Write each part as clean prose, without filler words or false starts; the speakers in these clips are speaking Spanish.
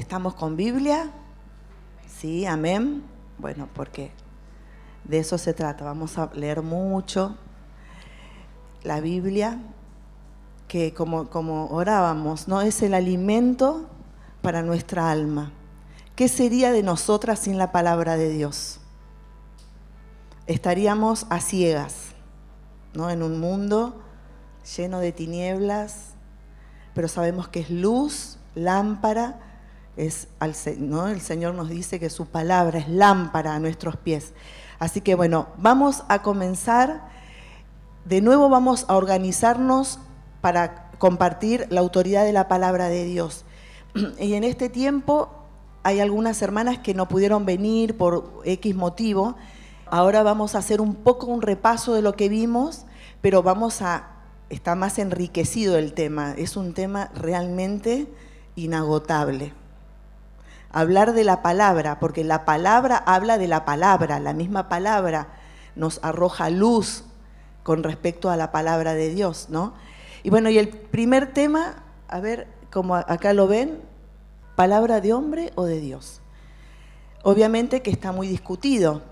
¿Estamos con Biblia? Sí, amén. Bueno, porque de eso se trata. Vamos a leer mucho la Biblia, que como orábamos, ¿no? Es el alimento para nuestra alma. ¿Qué sería de nosotras sin la palabra de Dios? Estaríamos a ciegas, ¿no? En un mundo lleno de tinieblas, pero sabemos que es luz, lámpara, ¿no? El Señor nos dice que su palabra es lámpara a nuestros pies. Así que bueno, vamos a comenzar. De nuevo vamos a organizarnos para compartir la autoridad de la palabra de Dios. Y en este tiempo hay algunas hermanas que no pudieron venir por X motivo. Ahora vamos a hacer un poco un repaso de lo que vimos, pero está más enriquecido el tema. Es un tema realmente inagotable. Hablar de la palabra, porque la palabra habla de la palabra, la misma palabra nos arroja luz con respecto a la palabra de Dios, ¿no? Y bueno, y el primer tema, a ver, como acá lo ven, ¿palabra de hombre o de Dios? Obviamente que está muy discutido.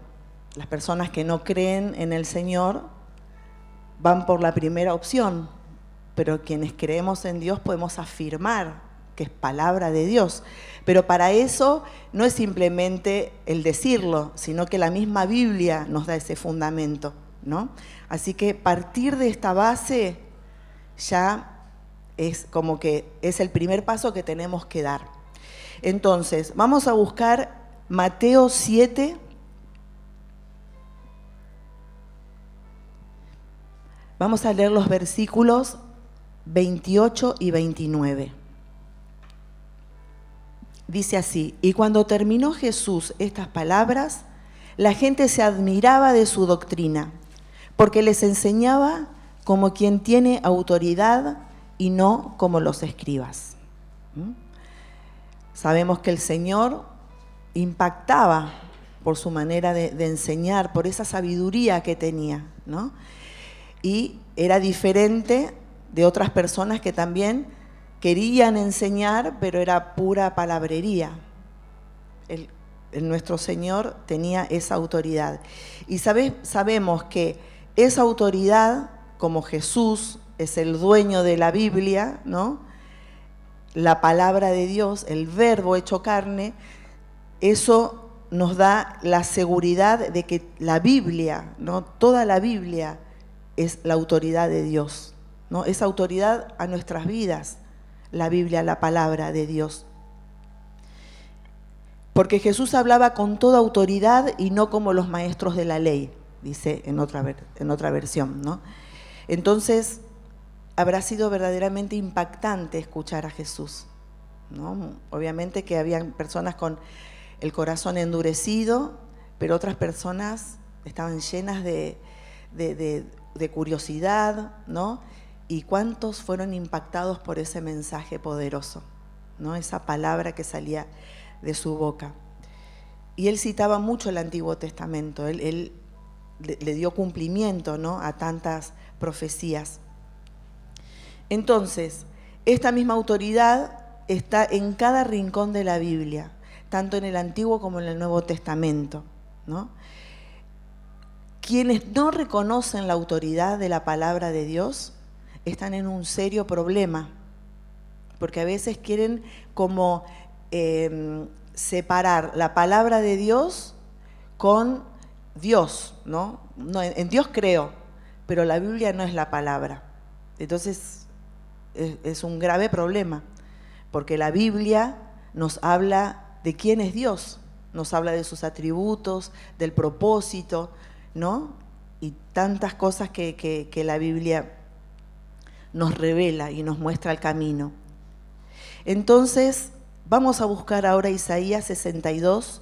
Las personas que no creen en el Señor van por la primera opción, pero quienes creemos en Dios podemos afirmar que es palabra de Dios. Pero para eso no es simplemente el decirlo, sino que la misma Biblia nos da ese fundamento, ¿no? Así que partir de esta base ya es como que es el primer paso que tenemos que dar. Entonces, vamos a buscar Mateo 7. Vamos a leer los versículos 28 y 29. Dice así: y cuando terminó Jesús estas palabras, la gente se admiraba de su doctrina, porque les enseñaba como quien tiene autoridad y no como los escribas. Sabemos que el Señor impactaba por su manera de enseñar, por esa sabiduría que tenía, ¿no? Y era diferente de otras personas que también querían enseñar, pero era pura palabrería. Nuestro Señor tenía esa autoridad. Y sabemos que esa autoridad, como Jesús es el dueño de la Biblia, ¿no? La palabra de Dios, el verbo hecho carne, eso nos da la seguridad de que la Biblia, ¿no? Toda la Biblia es la autoridad de Dios, ¿no? Es autoridad a nuestras vidas, la Biblia, la palabra de Dios. Porque Jesús hablaba con toda autoridad y no como los maestros de la ley, dice en otra versión, ¿no? Entonces, habrá sido verdaderamente impactante escuchar a Jesús, ¿no? Obviamente que habían personas con el corazón endurecido, pero otras personas estaban llenas de curiosidad, ¿no? Y cuántos fueron impactados por ese mensaje poderoso, ¿no? Esa palabra que salía de su boca. Y él citaba mucho el Antiguo Testamento, él le dio cumplimiento, ¿no? A tantas profecías. Entonces, esta misma autoridad está en cada rincón de la Biblia, tanto en el Antiguo como en el Nuevo Testamento, ¿no? Quienes no reconocen la autoridad de la palabra de Dios están en un serio problema, porque a veces quieren como separar la palabra de Dios con Dios, ¿no? En Dios creo, pero la Biblia no es la palabra. Entonces es un grave problema, porque la Biblia nos habla de quién es Dios, nos habla de sus atributos, del propósito, ¿no? Y tantas cosas que la Biblia nos revela y nos muestra el camino. Entonces, vamos a buscar ahora Isaías 62,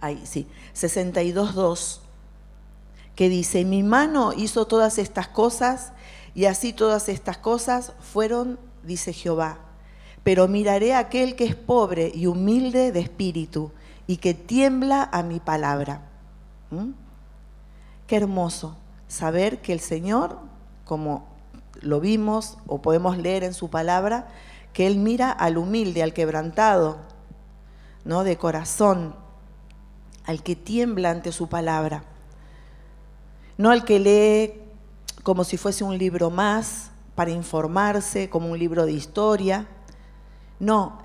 62:2, que dice: mi mano hizo todas estas cosas, y así todas estas cosas fueron, dice Jehová. Pero miraré a aquel que es pobre y humilde de espíritu, y que tiembla a mi palabra. Qué hermoso saber que el Señor, como lo vimos o podemos leer en su palabra, que Él mira al humilde, al quebrantado, ¿no? De corazón, al que tiembla ante su palabra. No al que lee como si fuese un libro más para informarse, como un libro de historia. No,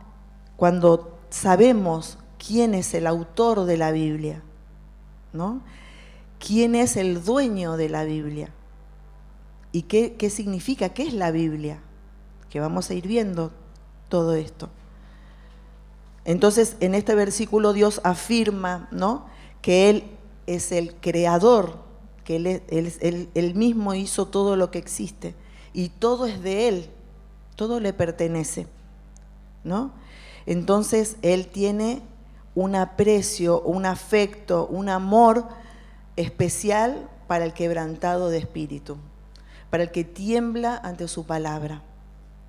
cuando sabemos quién es el autor de la Biblia, ¿no? ¿Quién es el dueño de la Biblia? ¿Y qué significa? ¿Qué es la Biblia? Que vamos a ir viendo todo esto. Entonces, en este versículo Dios afirma, ¿no?, que Él es el creador, que Él mismo hizo todo lo que existe y todo es de Él, todo le pertenece, ¿no? Entonces, Él tiene un aprecio, un afecto, un amor especial para el quebrantado de espíritu, para el que tiembla ante su palabra.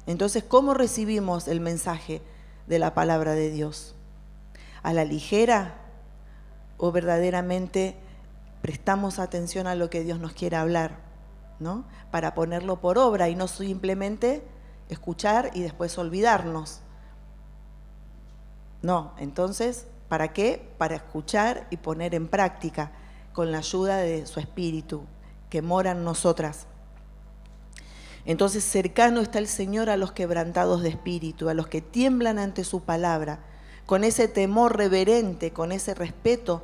Entonces, ¿cómo recibimos el mensaje de la palabra de Dios? ¿A la ligera o verdaderamente prestamos atención a lo que Dios nos quiere hablar, ¿no? Para ponerlo por obra y no simplemente escuchar y después olvidarnos? No, entonces, ¿para qué? Para escuchar y poner en práctica con la ayuda de su Espíritu que mora en nosotras. Entonces, cercano está el Señor a los quebrantados de espíritu, a los que tiemblan ante su palabra, con ese temor reverente, con ese respeto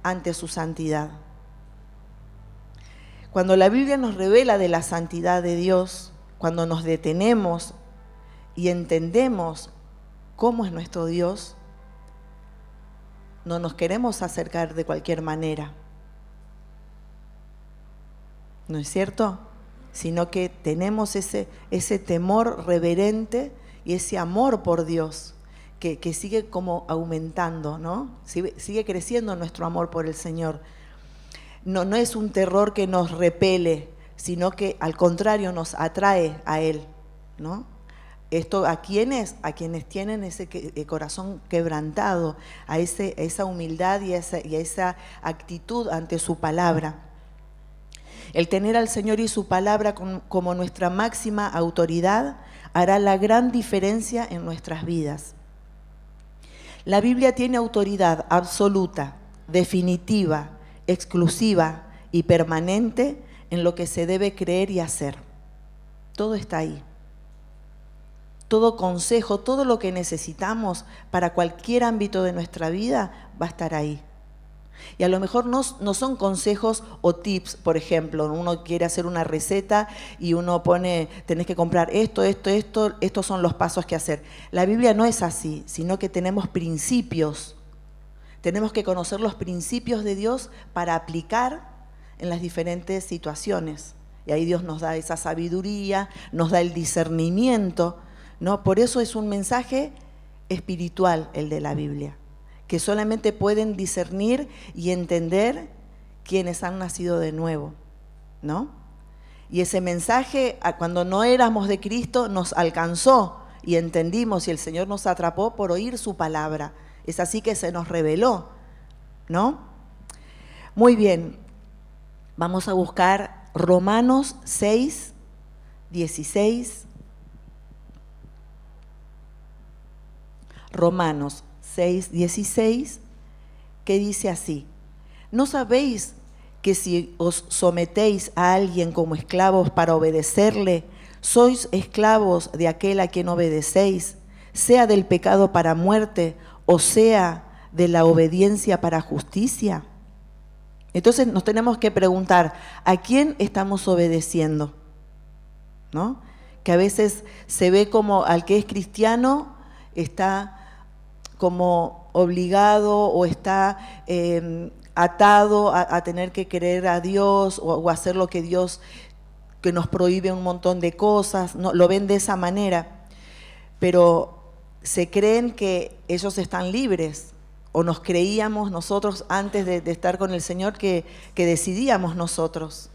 ante su santidad. Cuando la Biblia nos revela de la santidad de Dios, cuando nos detenemos y entendemos cómo es nuestro Dios, no nos queremos acercar de cualquier manera, ¿no es cierto? Sino que tenemos ese temor reverente y ese amor por Dios que sigue como aumentando, ¿no? Sigue creciendo nuestro amor por el Señor. No es un terror que nos repele, sino que al contrario nos atrae a Él, ¿no? Esto ¿a quiénes? A quienes tienen ese corazón quebrantado, a esa humildad y a esa actitud ante su palabra. El tener al Señor y su palabra como nuestra máxima autoridad hará la gran diferencia en nuestras vidas. La Biblia tiene autoridad absoluta, definitiva, exclusiva y permanente en lo que se debe creer y hacer. Todo está ahí. Todo consejo, todo lo que necesitamos para cualquier ámbito de nuestra vida va a estar ahí. Y a lo mejor no son consejos o tips, por ejemplo, uno quiere hacer una receta y uno pone, tenés que comprar esto, estos son los pasos que hacer. La Biblia no es así, sino que tenemos principios. Tenemos que conocer los principios de Dios para aplicar en las diferentes situaciones. Y ahí Dios nos da esa sabiduría, nos da el discernimiento, ¿no? Por eso es un mensaje espiritual el de la Biblia, que solamente pueden discernir y entender quienes han nacido de nuevo, ¿no? Y ese mensaje, cuando no éramos de Cristo, nos alcanzó y entendimos, y el Señor nos atrapó por oír su palabra. Es así que se nos reveló, ¿no? Muy bien, vamos a buscar Romanos 6, 16. Romanos 6, 16, que dice así: ¿no sabéis que si os sometéis a alguien como esclavos para obedecerle, sois esclavos de aquel a quien obedecéis, sea del pecado para muerte o sea de la obediencia para justicia? Entonces nos tenemos que preguntar, ¿a quién estamos obedeciendo? ¿No? Que a veces se ve como al que es cristiano está como obligado o está atado a tener que creer a Dios o hacer lo que Dios, que nos prohíbe un montón de cosas, ¿no? Lo ven de esa manera, pero se creen que ellos están libres, o nos creíamos nosotros antes de estar con el Señor que decidíamos nosotras,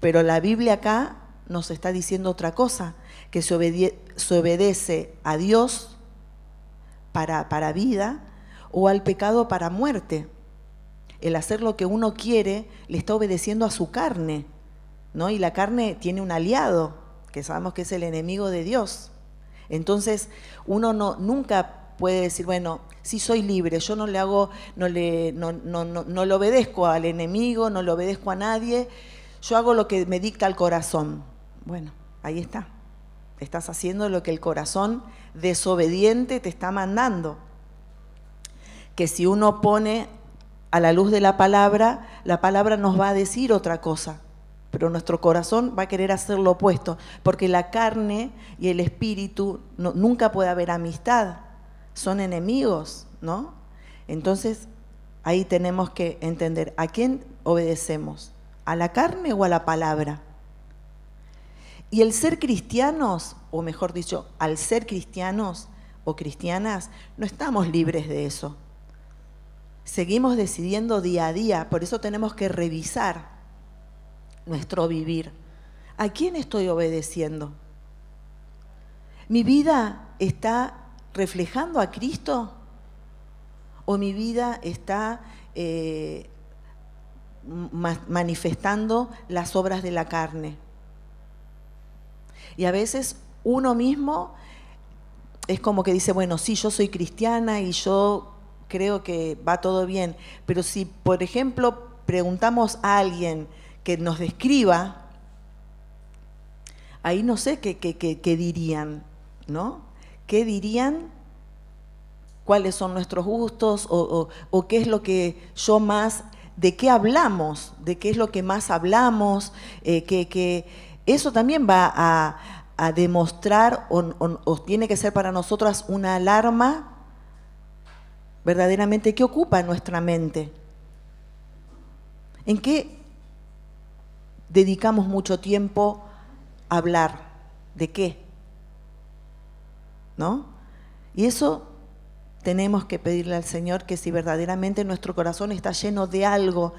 pero la Biblia acá nos está diciendo otra cosa, que se obedece a Dios para vida o al pecado para muerte. El hacer lo que uno quiere le está obedeciendo a su carne, ¿no? Y la carne tiene un aliado, que sabemos que es el enemigo de Dios, Entonces, uno nunca puede decir, bueno, sí soy libre, yo no le obedezco al enemigo, no le obedezco a nadie, yo hago lo que me dicta el corazón. Bueno, ahí está. Estás haciendo lo que el corazón desobediente te está mandando. Que si uno pone a la luz de la palabra nos va a decir otra cosa, pero nuestro corazón va a querer hacer lo opuesto, porque la carne y el espíritu nunca puede haber amistad, son enemigos, ¿no? Entonces, ahí tenemos que entender, ¿a quién obedecemos? ¿A la carne o a la palabra? Y el ser cristianos, o mejor dicho, al ser cristianos o cristianas, no estamos libres de eso. Seguimos decidiendo día a día, por eso tenemos que revisar nuestro vivir. ¿A quién estoy obedeciendo? ¿Mi vida está reflejando a Cristo? ¿O mi vida está manifestando las obras de la carne? Y a veces uno mismo es como que dice, bueno, sí, yo soy cristiana y yo creo que va todo bien, pero si, por ejemplo, preguntamos a alguien que nos describa, ahí no sé qué dirían, ¿no? ¿Qué dirían? ¿Cuáles son nuestros gustos? ¿O qué es lo que yo más, de qué hablamos? ¿De qué es lo que más hablamos? Que eso también va a demostrar o tiene que ser para nosotras una alarma verdaderamente qué ocupa nuestra mente. ¿En qué dedicamos mucho tiempo a hablar? ¿De qué? ¿No? Y eso tenemos que pedirle al Señor, que si verdaderamente nuestro corazón está lleno de algo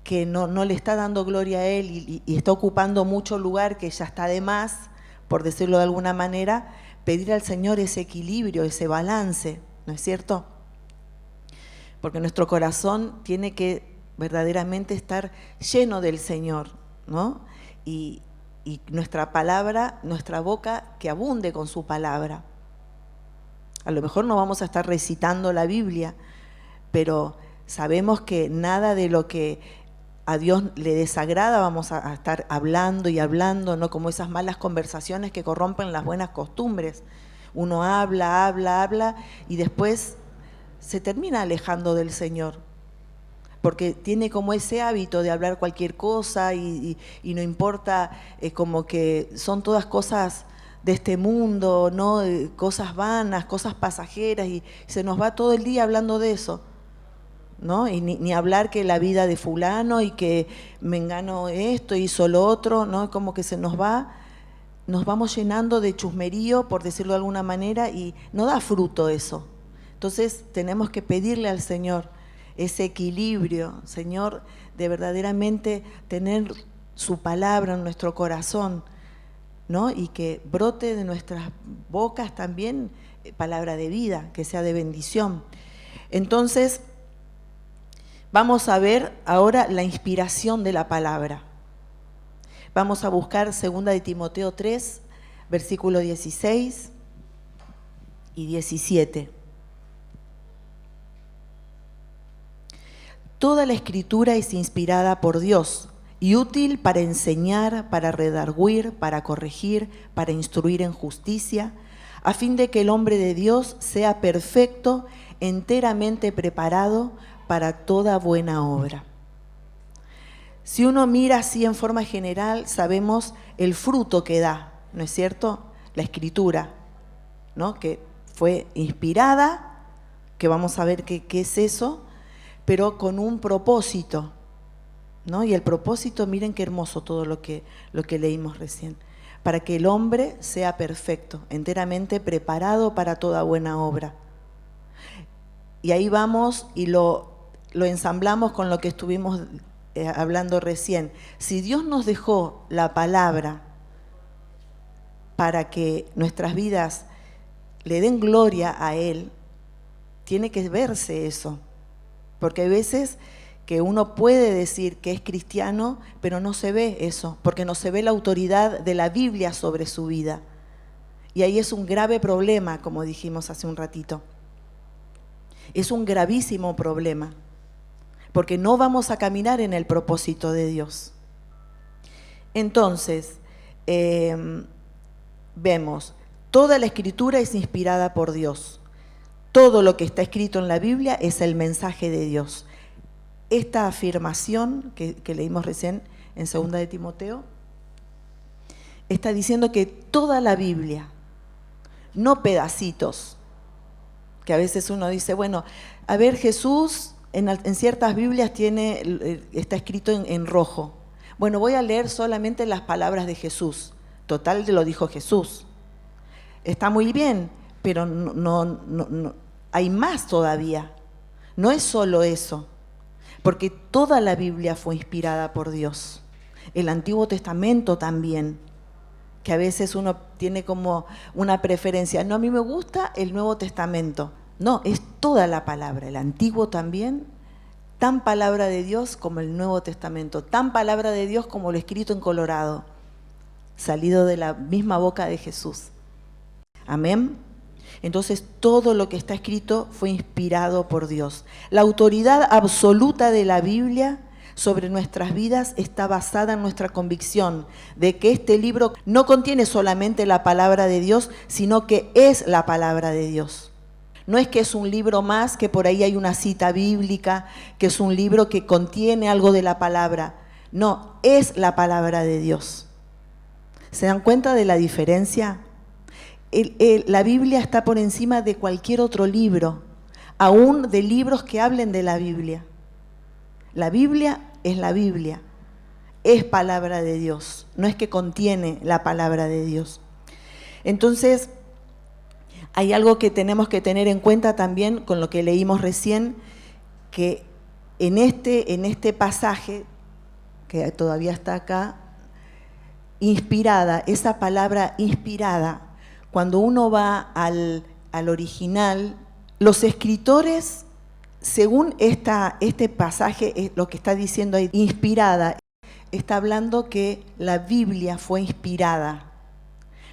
que no le está dando gloria a Él y está ocupando mucho lugar que ya está de más, por decirlo de alguna manera, pedir al Señor ese equilibrio, ese balance, ¿no es cierto? Porque nuestro corazón tiene que verdaderamente estar lleno del Señor, ¿no? Y nuestra palabra, nuestra boca, que abunde con su palabra. A lo mejor no vamos a estar recitando la Biblia, pero sabemos que nada de lo que a Dios le desagrada vamos a estar hablando y hablando, ¿no? Como esas malas conversaciones que corrompen las buenas costumbres. Uno habla y después se termina alejando del Señor, porque tiene como ese hábito de hablar cualquier cosa y no importa, como que son todas cosas de este mundo, ¿no? Cosas vanas, cosas pasajeras, y se nos va todo el día hablando de eso, ¿no? Y ni hablar que la vida de fulano y que mengano esto hizo lo otro, ¿no? Como que nos vamos llenando de chusmerío, por decirlo de alguna manera, y no da fruto eso. Entonces tenemos que pedirle al Señor ese equilibrio, Señor, de verdaderamente tener su palabra en nuestro corazón, ¿no? Y que brote de nuestras bocas también palabra de vida, que sea de bendición. Entonces, vamos a ver ahora la inspiración de la palabra. Vamos a buscar 2 de Timoteo 3, versículo 16 y 17. Toda la Escritura es inspirada por Dios y útil para enseñar, para redarguir, para corregir, para instruir en justicia, a fin de que el hombre de Dios sea perfecto, enteramente preparado para toda buena obra. Si uno mira así en forma general, sabemos el fruto que da, ¿no es cierto? La Escritura, ¿no? Que fue inspirada, que vamos a ver qué es eso, pero con un propósito, ¿no? Y el propósito, miren qué hermoso todo lo que leímos recién, para que el hombre sea perfecto, enteramente preparado para toda buena obra. Y ahí vamos y lo ensamblamos con lo que estuvimos hablando recién. Si Dios nos dejó la palabra para que nuestras vidas le den gloria a Él, tiene que verse eso. Porque hay veces que uno puede decir que es cristiano, pero no se ve eso, porque no se ve la autoridad de la Biblia sobre su vida. Y ahí es un grave problema, como dijimos hace un ratito. Es un gravísimo problema, porque no vamos a caminar en el propósito de Dios. Entonces, vemos, toda la Escritura es inspirada por Dios. Todo lo que está escrito en la Biblia es el mensaje de Dios. Esta afirmación que leímos recién en 2 de Timoteo, está diciendo que toda la Biblia, no pedacitos, que a veces uno dice, bueno, a ver, Jesús en ciertas Biblias está escrito en rojo. Bueno, voy a leer solamente las palabras de Jesús. Total, lo dijo Jesús. Está muy bien, pero no, hay más todavía. No es solo eso, porque toda la Biblia fue inspirada por Dios. El Antiguo Testamento también, que a veces uno tiene como una preferencia. No, a mí me gusta el Nuevo Testamento. No, es toda la palabra, el Antiguo también, tan palabra de Dios como el Nuevo Testamento, tan palabra de Dios como lo escrito en colorado, salido de la misma boca de Jesús. Amén. Entonces, todo lo que está escrito fue inspirado por Dios. La autoridad absoluta de la Biblia sobre nuestras vidas está basada en nuestra convicción de que este libro no contiene solamente la palabra de Dios, sino que es la palabra de Dios. No es que es un libro más, que por ahí hay una cita bíblica, que es un libro que contiene algo de la palabra. No, es la palabra de Dios. ¿Se dan cuenta de la diferencia? La Biblia está por encima de cualquier otro libro, aún de libros que hablen de la Biblia. La Biblia es la Biblia, es palabra de Dios, no es que contiene la palabra de Dios. Entonces, hay algo que tenemos que tener en cuenta también con lo que leímos recién, que en este pasaje, que todavía está acá, inspirada, esa palabra inspirada, cuando uno va al original, los escritores, según este pasaje, lo que está diciendo ahí, inspirada, está hablando que la Biblia fue inspirada.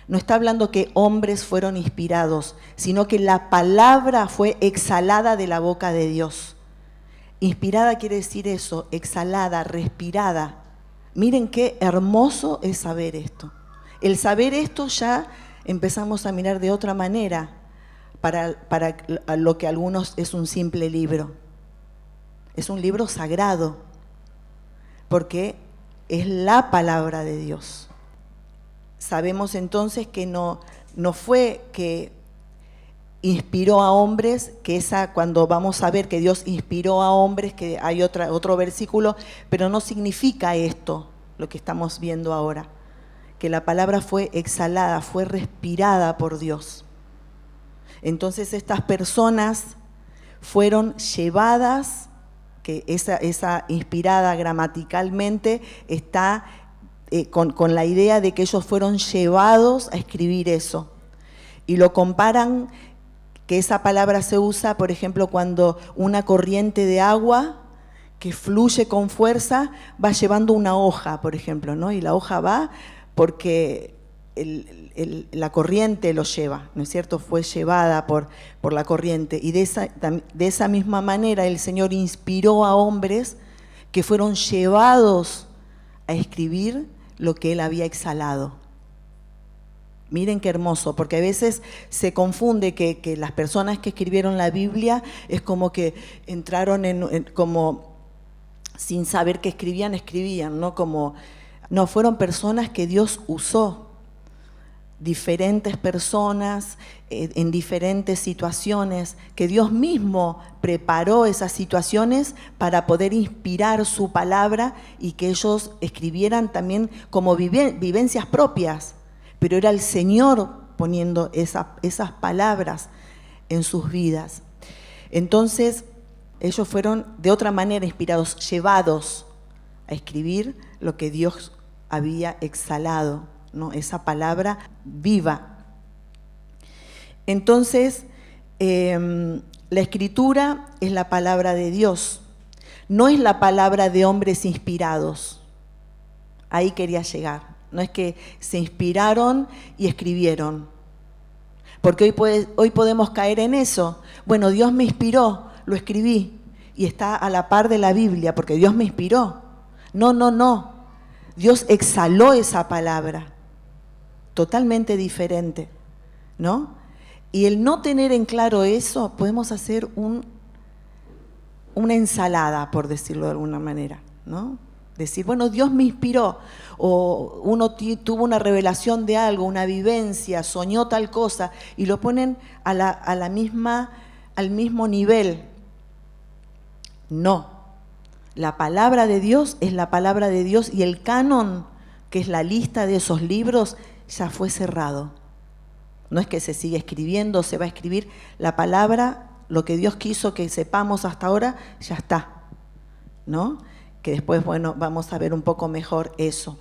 No está hablando que hombres fueron inspirados, sino que la palabra fue exhalada de la boca de Dios. Inspirada quiere decir eso, exhalada, respirada. Miren qué hermoso es saber esto. El saber esto ya empezamos a mirar de otra manera para lo que algunos es un simple libro. Es un libro sagrado, porque es la palabra de Dios. Sabemos entonces que no fue que inspiró a hombres, que cuando vamos a ver que Dios inspiró a hombres, que hay otro versículo, pero no significa esto, lo que estamos viendo ahora, que la palabra fue exhalada, fue respirada por Dios. Entonces estas personas fueron llevadas, que esa inspirada gramaticalmente está con la idea de que ellos fueron llevados a escribir eso. Y lo comparan, que esa palabra se usa, por ejemplo, cuando una corriente de agua que fluye con fuerza va llevando una hoja, por ejemplo, ¿no? Y la hoja va porque la corriente lo lleva, ¿no es cierto? Fue llevada por la corriente. Y de esa misma manera el Señor inspiró a hombres que fueron llevados a escribir lo que Él había exhalado. Miren qué hermoso, porque a veces se confunde que las personas que escribieron la Biblia es como que entraron como sin saber que escribían, ¿no? Fueron personas que Dios usó, diferentes personas en diferentes situaciones, que Dios mismo preparó esas situaciones para poder inspirar su palabra y que ellos escribieran también como vivencias propias, pero era el Señor poniendo esas palabras en sus vidas. Entonces, ellos fueron de otra manera inspirados, llevados a escribir lo que Dios había exhalado, ¿no? Esa palabra viva. Entonces, la Escritura es la palabra de Dios, no es la palabra de hombres inspirados. Ahí quería llegar. No es que se inspiraron y escribieron. Porque hoy podemos caer en eso. Bueno, Dios me inspiró, lo escribí y está a la par de la Biblia porque Dios me inspiró. No, no, no. Dios exhaló esa palabra, totalmente diferente, ¿no? Y el no tener en claro eso, podemos hacer una ensalada, por decirlo de alguna manera, ¿no? Decir, bueno, Dios me inspiró, o uno tuvo una revelación de algo, una vivencia, soñó tal cosa, y lo ponen al mismo nivel. No, la palabra de Dios es la palabra de Dios y el canon, que es la lista de esos libros, ya fue cerrado. No es que se sigue escribiendo, se va a escribir la palabra, lo que Dios quiso que sepamos hasta ahora, ya está, ¿no? Que después, bueno, vamos a ver un poco mejor eso.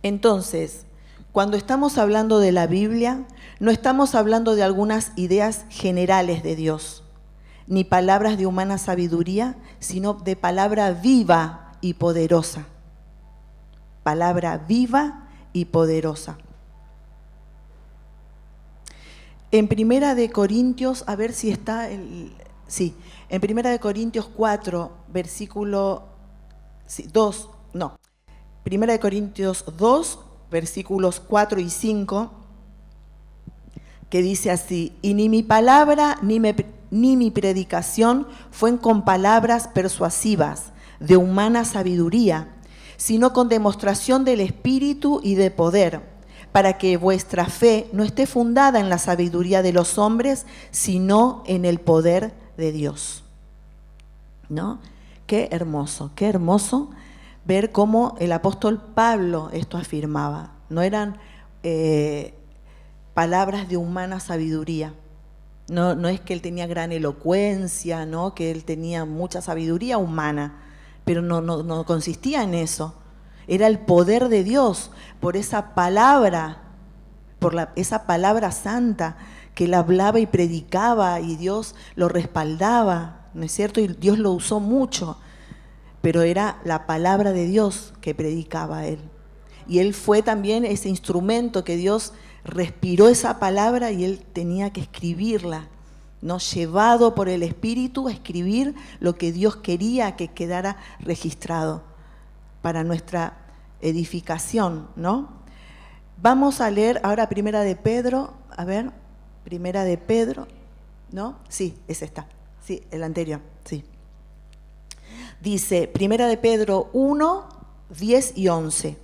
Entonces, cuando estamos hablando de la Biblia, no estamos hablando de algunas ideas generales de Dios, ni palabras de humana sabiduría, sino de palabra viva y poderosa. Palabra viva y poderosa. En Primera de Corintios, a ver si está sí, en Primera de Corintios 4, versículo 2, no, Primera de Corintios 2, versículos 4 y 5, que dice así: y ni mi palabra ni mi predicación fueron con palabras persuasivas de humana sabiduría, sino con demostración del Espíritu y de poder, para que vuestra fe no esté fundada en la sabiduría de los hombres, sino en el poder de Dios. ¿No? Qué hermoso ver cómo el apóstol Pablo esto afirmaba. No eran palabras de humana sabiduría. No es que él tenía gran elocuencia, ¿no? Que él tenía mucha sabiduría humana, pero no consistía en eso. Era el poder de Dios por esa palabra, esa palabra santa que él hablaba y predicaba y Dios lo respaldaba, ¿no es cierto? Y Dios lo usó mucho, pero era la palabra de Dios que predicaba él. Y él fue también ese instrumento que Dios respiró esa palabra y él tenía que escribirla, ¿no? Llevado por el Espíritu a escribir lo que Dios quería que quedara registrado para nuestra edificación, ¿no? Vamos a leer ahora Primera de Pedro, a ver, Primera de Pedro, ¿no? Sí, es esta, sí, el anterior, sí. Dice, Primera de Pedro 1, 10 y 11,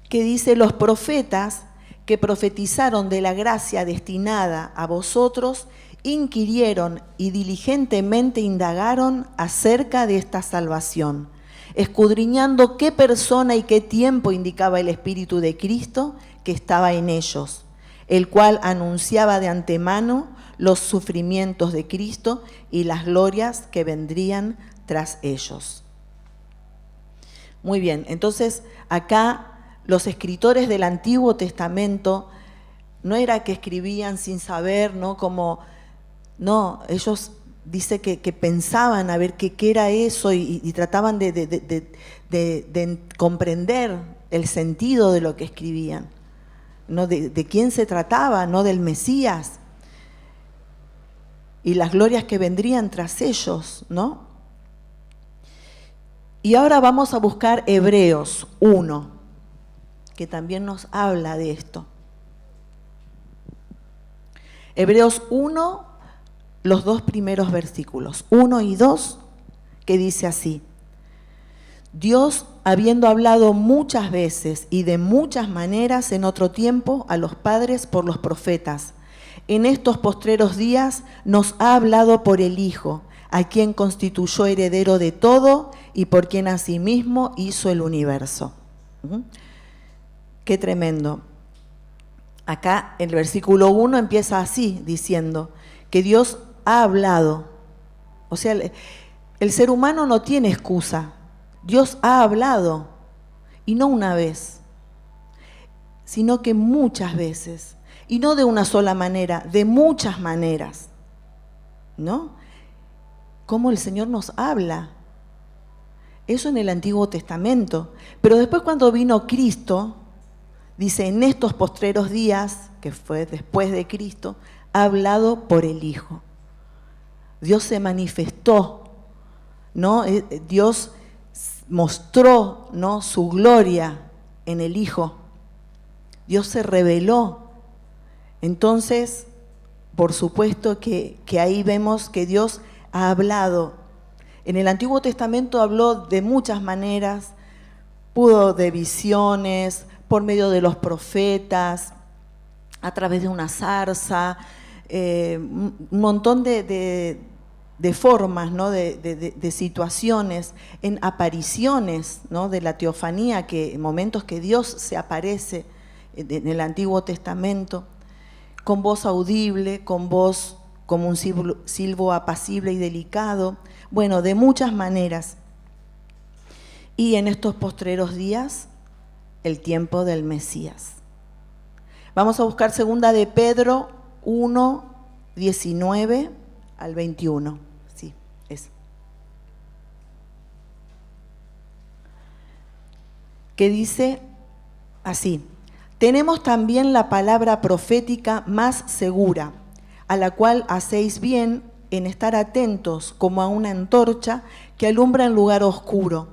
que dice: los profetas que profetizaron de la gracia destinada a vosotros inquirieron y diligentemente indagaron acerca de esta salvación, escudriñando qué persona y qué tiempo indicaba el Espíritu de Cristo que estaba en ellos, el cual anunciaba de antemano los sufrimientos de Cristo y las glorias que vendrían tras ellos. Muy bien, entonces acá los escritores del Antiguo Testamento no era que escribían sin saber, ¿no? No, ellos dice que pensaban a ver qué era eso y trataban de comprender el sentido de lo que escribían, ¿no? De quién se trataba, no del Mesías, y las glorias que vendrían tras ellos, ¿no? Y ahora vamos a buscar Hebreos 1, que también nos habla de esto. Hebreos 1, los dos primeros versículos, 1 y 2, que dice así: Dios, habiendo hablado muchas veces y de muchas maneras en otro tiempo a los padres por los profetas, en estos postreros días nos ha hablado por el Hijo, a quien constituyó heredero de todo y por quien asimismo hizo el universo. Qué tremendo. Acá el versículo 1 empieza así, diciendo que Dios ha hablado. O sea, el ser humano no tiene excusa. Dios ha hablado, y no una vez, sino que muchas veces, y no de una sola manera, de muchas maneras, ¿no? Cómo el Señor nos habla. Eso en el Antiguo Testamento. Pero después, cuando vino Cristo, dice, en estos postreros días, que fue después de Cristo, ha hablado por el Hijo. Dios se manifestó, ¿no? Dios mostró, ¿no?, su gloria en el Hijo. Dios se reveló. Entonces, por supuesto que ahí vemos que Dios ha hablado. En el Antiguo Testamento habló de muchas maneras, pudo de visiones, por medio de los profetas, a través de una zarza, un montón de formas, ¿no?, de situaciones, en apariciones, ¿no?, de la teofanía, que en momentos que Dios se aparece en el Antiguo Testamento, con voz audible, con voz como un silbo apacible y delicado, bueno, de muchas maneras. Y en estos postreros días, el tiempo del Mesías. Vamos a buscar segunda de Pedro 1, 19 al 21. Sí, es. Que dice así: tenemos también la palabra profética más segura, a la cual hacéis bien en estar atentos como a una antorcha que alumbra en lugar oscuro,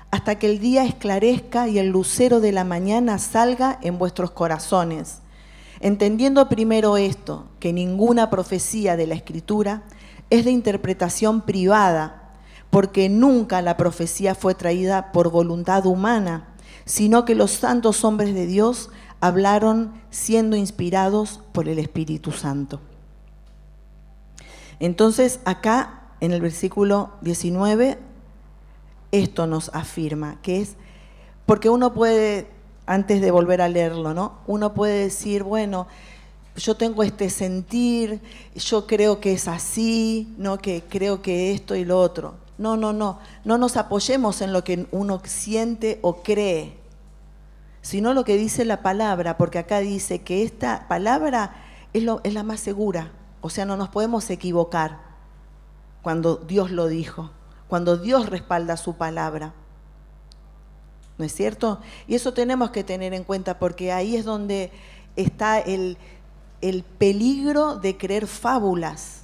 hasta que el día esclarezca y el lucero de la mañana salga en vuestros corazones. Entendiendo primero esto, que ninguna profecía de la Escritura es de interpretación privada, porque nunca la profecía fue traída por voluntad humana, sino que los santos hombres de Dios hablaron siendo inspirados por el Espíritu Santo. Entonces, acá en el versículo 19, esto nos afirma, que es, porque uno puede, antes de volver a leerlo, ¿no?, uno puede decir, bueno, yo tengo este sentir, yo creo que es así, ¿no?, que creo que esto y lo otro. No nos apoyemos en lo que uno siente o cree, sino lo que dice la palabra, porque acá dice que esta palabra es la más segura, o sea, no nos podemos equivocar cuando Dios lo dijo, cuando Dios respalda su palabra. ¿No es cierto? Y eso tenemos que tener en cuenta, porque ahí es donde está el peligro de creer fábulas,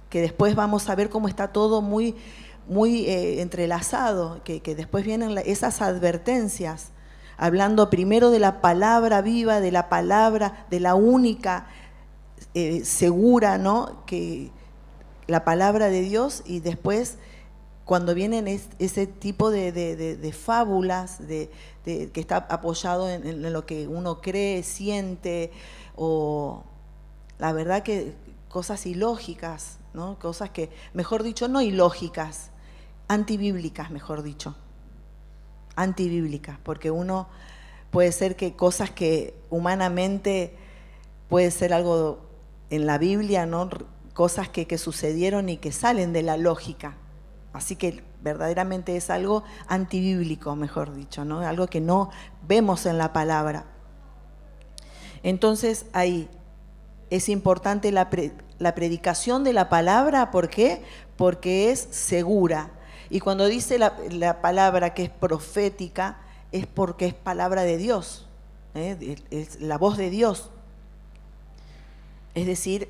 que después vamos a ver cómo está todo muy entrelazado, que después vienen esas advertencias, hablando primero de la palabra viva, de la palabra, de la única segura, ¿no?, que la palabra de Dios, y después cuando vienen ese tipo de fábulas, que está apoyado en lo que uno cree, siente, o la verdad que cosas ilógicas, ¿no?, cosas que, mejor dicho, no ilógicas, antibíblicas, mejor dicho, antibíblicas, porque uno puede ser que cosas que humanamente puede ser algo en la Biblia, ¿no?, cosas que sucedieron y que salen de la lógica. Así que verdaderamente es algo antibíblico, mejor dicho, ¿no?, algo que no vemos en la palabra. Entonces ahí es importante la predicación de la palabra. ¿Por qué? Porque es segura. Y cuando dice la palabra que es profética, es porque es palabra de Dios, es la voz de Dios. Es decir,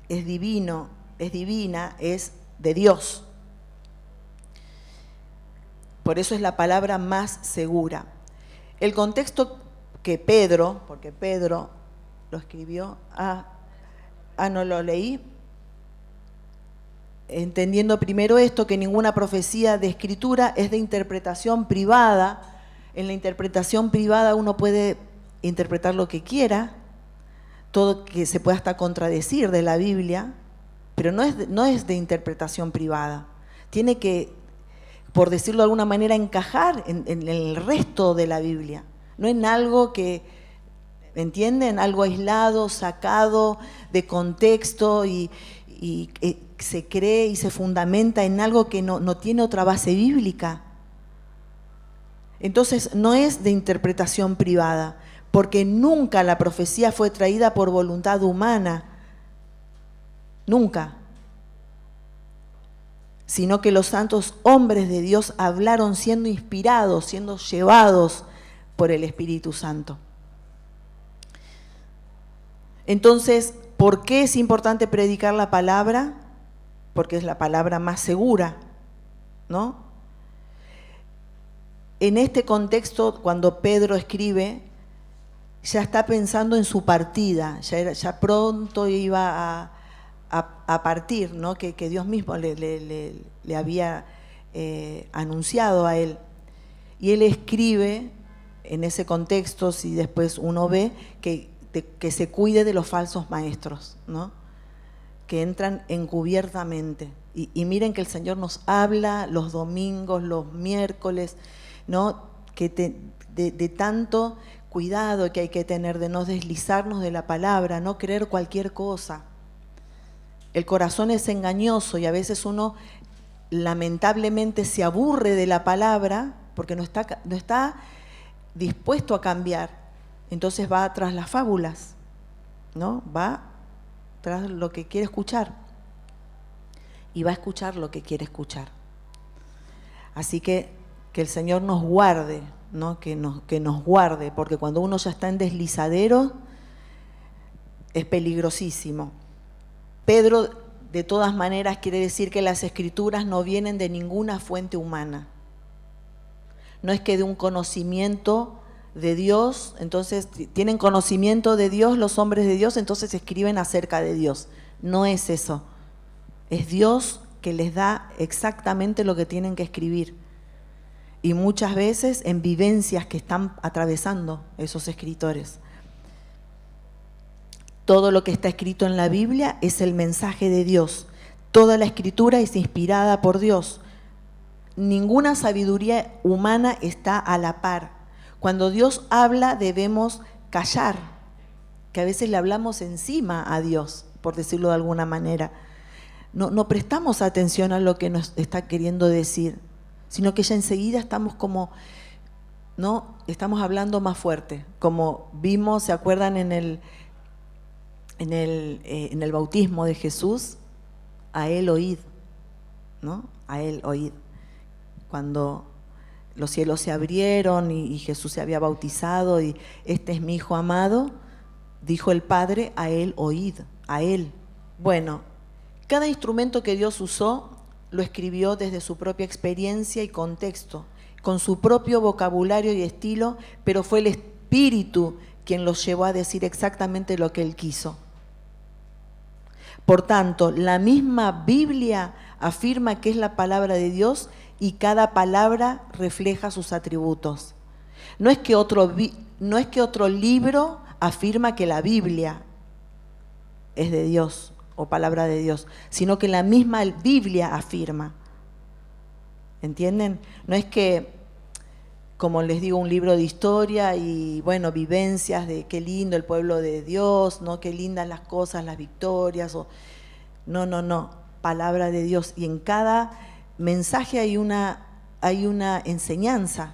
es divino, es divina, es de Dios. Por eso es la palabra más segura. El contexto que Pedro, porque Pedro lo escribió, no lo leí. Entendiendo primero esto, que ninguna profecía de Escritura es de interpretación privada. En la interpretación privada uno puede interpretar lo que quiera, todo que se pueda hasta contradecir de la Biblia, pero no es de interpretación privada. Tiene que, por decirlo de alguna manera, encajar en el resto de la Biblia, no en algo que, ¿entienden?, algo aislado, sacado de contexto y se cree y se fundamenta en algo que no tiene otra base bíblica. Entonces no es de interpretación privada, porque nunca la profecía fue traída por voluntad humana, nunca, sino que los santos hombres de Dios hablaron siendo inspirados, siendo llevados por el Espíritu Santo. Entonces, ¿por qué es importante predicar la palabra? Porque es la palabra más segura, ¿no? En este contexto, cuando Pedro escribe, ya está pensando en su partida, ya pronto iba a partir, ¿no? Que Dios mismo le había anunciado a él. Y él escribe en ese contexto, si después uno ve, que se cuide de los falsos maestros, ¿no? Que entran encubiertamente. Y miren que el Señor nos habla los domingos, los miércoles, ¿no? Que de tanto cuidado que hay que tener de no deslizarnos de la palabra, no creer cualquier cosa. El corazón es engañoso y a veces uno lamentablemente se aburre de la palabra porque no está dispuesto a cambiar. Entonces va tras las fábulas, ¿no? Va tras lo que quiere escuchar y va a escuchar lo que quiere escuchar. Así que el Señor nos guarde, ¿no? Que nos guarde, porque cuando uno ya está en deslizadero es peligrosísimo. Pedro, de todas maneras, quiere decir que las Escrituras no vienen de ninguna fuente humana. No es que de un conocimiento de Dios, entonces tienen conocimiento de Dios los hombres de Dios, entonces escriben acerca de Dios. No es eso. Es Dios que les da exactamente lo que tienen que escribir. Y muchas veces en vivencias que están atravesando esos escritores. Todo lo que está escrito en la Biblia es el mensaje de Dios. Toda la Escritura es inspirada por Dios. Ninguna sabiduría humana está a la par. Cuando Dios habla debemos callar, que a veces le hablamos encima a Dios, por decirlo de alguna manera. No prestamos atención a lo que nos está queriendo decir, sino que ya enseguida estamos como, ¿no? Estamos hablando más fuerte, como vimos, ¿se acuerdan en el bautismo de Jesús? A él oíd, ¿no? A él oíd. Cuando los cielos se abrieron y Jesús se había bautizado y este es mi Hijo amado, dijo el Padre, a él oíd, a él. Bueno, cada instrumento que Dios usó lo escribió desde su propia experiencia y contexto, con su propio vocabulario y estilo, pero fue el Espíritu quien los llevó a decir exactamente lo que Él quiso. Por tanto, la misma Biblia afirma que es la palabra de Dios y cada palabra refleja sus atributos. No es que otro libro afirma que la Biblia es de Dios o palabra de Dios, sino que la misma Biblia afirma. ¿Entienden? No es que, como les digo, un libro de historia y, bueno, vivencias de qué lindo el pueblo de Dios, ¿no? Qué lindas las cosas, las victorias. No. Palabra de Dios. Y en cada mensaje hay una enseñanza,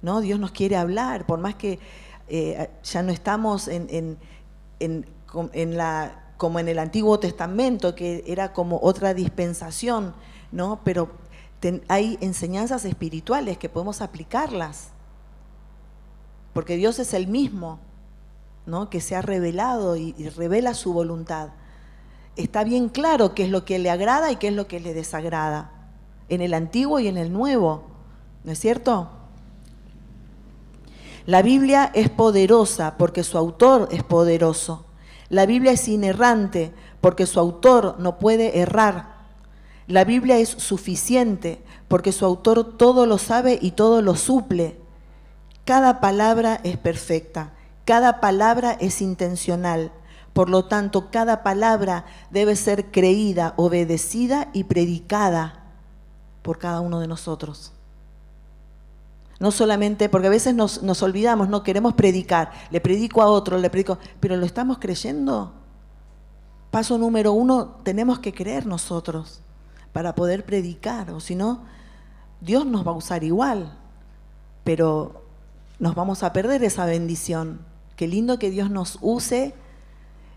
¿no? Dios nos quiere hablar, por más que ya no estamos como en el Antiguo Testamento, que era como otra dispensación, ¿no? Pero hay enseñanzas espirituales que podemos aplicarlas, porque Dios es el mismo, ¿no? Que se ha revelado y revela su voluntad. Está bien claro qué es lo que le agrada y qué es lo que le desagrada, en el Antiguo y en el Nuevo, ¿no es cierto? La Biblia es poderosa porque su autor es poderoso. La Biblia es inerrante porque su autor no puede errar. La Biblia es suficiente porque su autor todo lo sabe y todo lo suple. Cada palabra es perfecta, cada palabra es intencional. Por lo tanto, cada palabra debe ser creída, obedecida y predicada por cada uno de nosotros. No solamente, porque a veces nos olvidamos, no queremos predicar, le predico a otro, pero ¿lo estamos creyendo? Paso número 1, tenemos que creer nosotros para poder predicar, o si no, Dios nos va a usar igual, pero nos vamos a perder esa bendición. Qué lindo que Dios nos use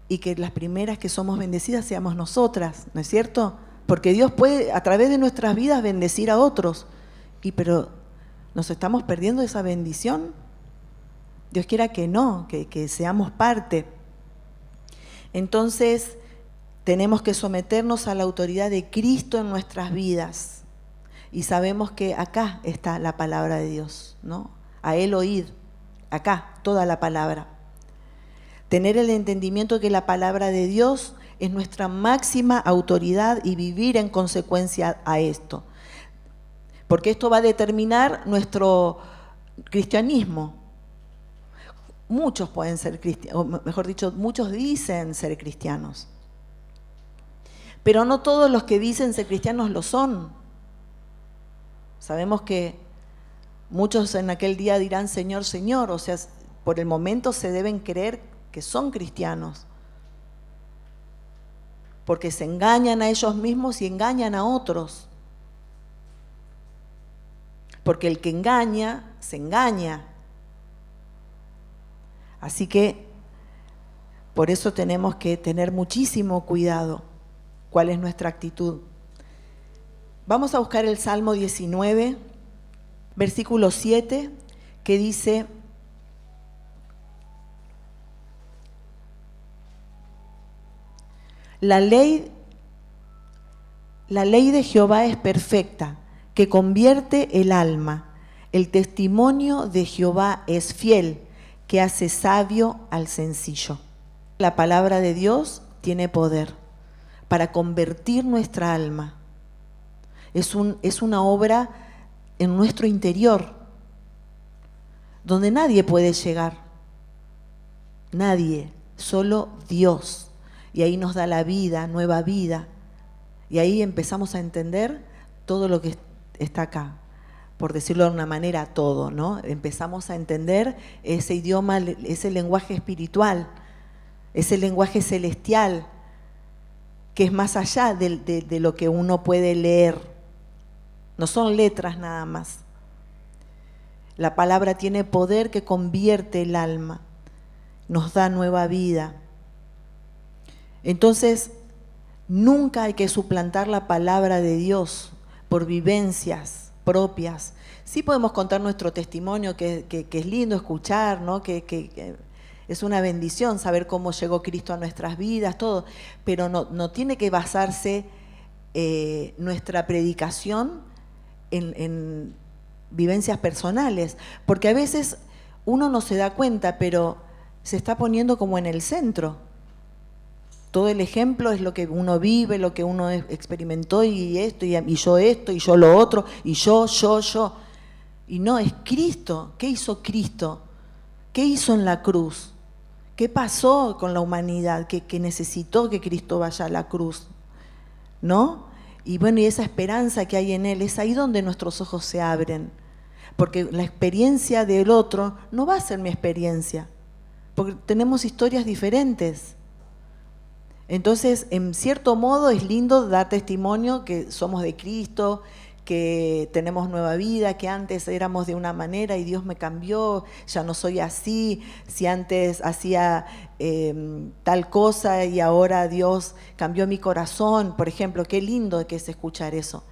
y que las primeras que somos bendecidas seamos nosotras, ¿no es cierto? Porque Dios puede a través de nuestras vidas bendecir a otros, pero ¿nos estamos perdiendo esa bendición? Dios quiera que no, que seamos parte. Entonces, tenemos que someternos a la autoridad de Cristo en nuestras vidas. Y sabemos que acá está la palabra de Dios, ¿no? A Él oíd, acá, toda la palabra. Tener el entendimiento que la palabra de Dios es nuestra máxima autoridad y vivir en consecuencia a esto. Porque esto va a determinar nuestro cristianismo. Muchos pueden ser cristianos, o mejor dicho, muchos dicen ser cristianos. Pero no todos los que dicen ser cristianos lo son. Sabemos que muchos en aquel día dirán Señor, Señor, o sea, por el momento se deben creer que son cristianos. Porque se engañan a ellos mismos y engañan a otros. Porque el que engaña, se engaña. Así que por eso tenemos que tener muchísimo cuidado. ¿Cuál es nuestra actitud? Vamos a buscar el Salmo 19, versículo 7, que dice: La ley de Jehová es perfecta, que convierte el alma. El testimonio de Jehová es fiel, que hace sabio al sencillo. La palabra de Dios tiene poder para convertir nuestra alma. Es una obra en nuestro interior, donde nadie puede llegar. Nadie, solo Dios. Y ahí nos da la vida, nueva vida. Y ahí empezamos a entender todo lo que está acá. Por decirlo de una manera, todo, ¿no? Empezamos a entender ese idioma, ese lenguaje espiritual, ese lenguaje celestial, que es más allá de lo que uno puede leer. No son letras nada más. La palabra tiene poder que convierte el alma, nos da nueva vida. Entonces, nunca hay que suplantar la palabra de Dios por vivencias propias. Sí podemos contar nuestro testimonio, que es lindo escuchar, ¿no? Que es una bendición saber cómo llegó Cristo a nuestras vidas, todo, pero no tiene que basarse nuestra predicación en vivencias personales, porque a veces uno no se da cuenta, pero se está poniendo como en el centro. Todo el ejemplo es lo que uno vive, lo que uno experimentó, y esto, y yo lo otro, y yo. Y no, es Cristo. ¿Qué hizo Cristo? ¿Qué hizo en la cruz? ¿Qué pasó con la humanidad que necesitó que Cristo vaya a la cruz? ¿No? Y bueno, y esa esperanza que hay en Él, es ahí donde nuestros ojos se abren. Porque la experiencia del otro no va a ser mi experiencia, porque tenemos historias diferentes. Entonces, en cierto modo es lindo dar testimonio que somos de Cristo, que tenemos nueva vida, que antes éramos de una manera y Dios me cambió, ya no soy así, si antes hacía tal cosa y ahora Dios cambió mi corazón, por ejemplo, qué lindo que es escuchar eso,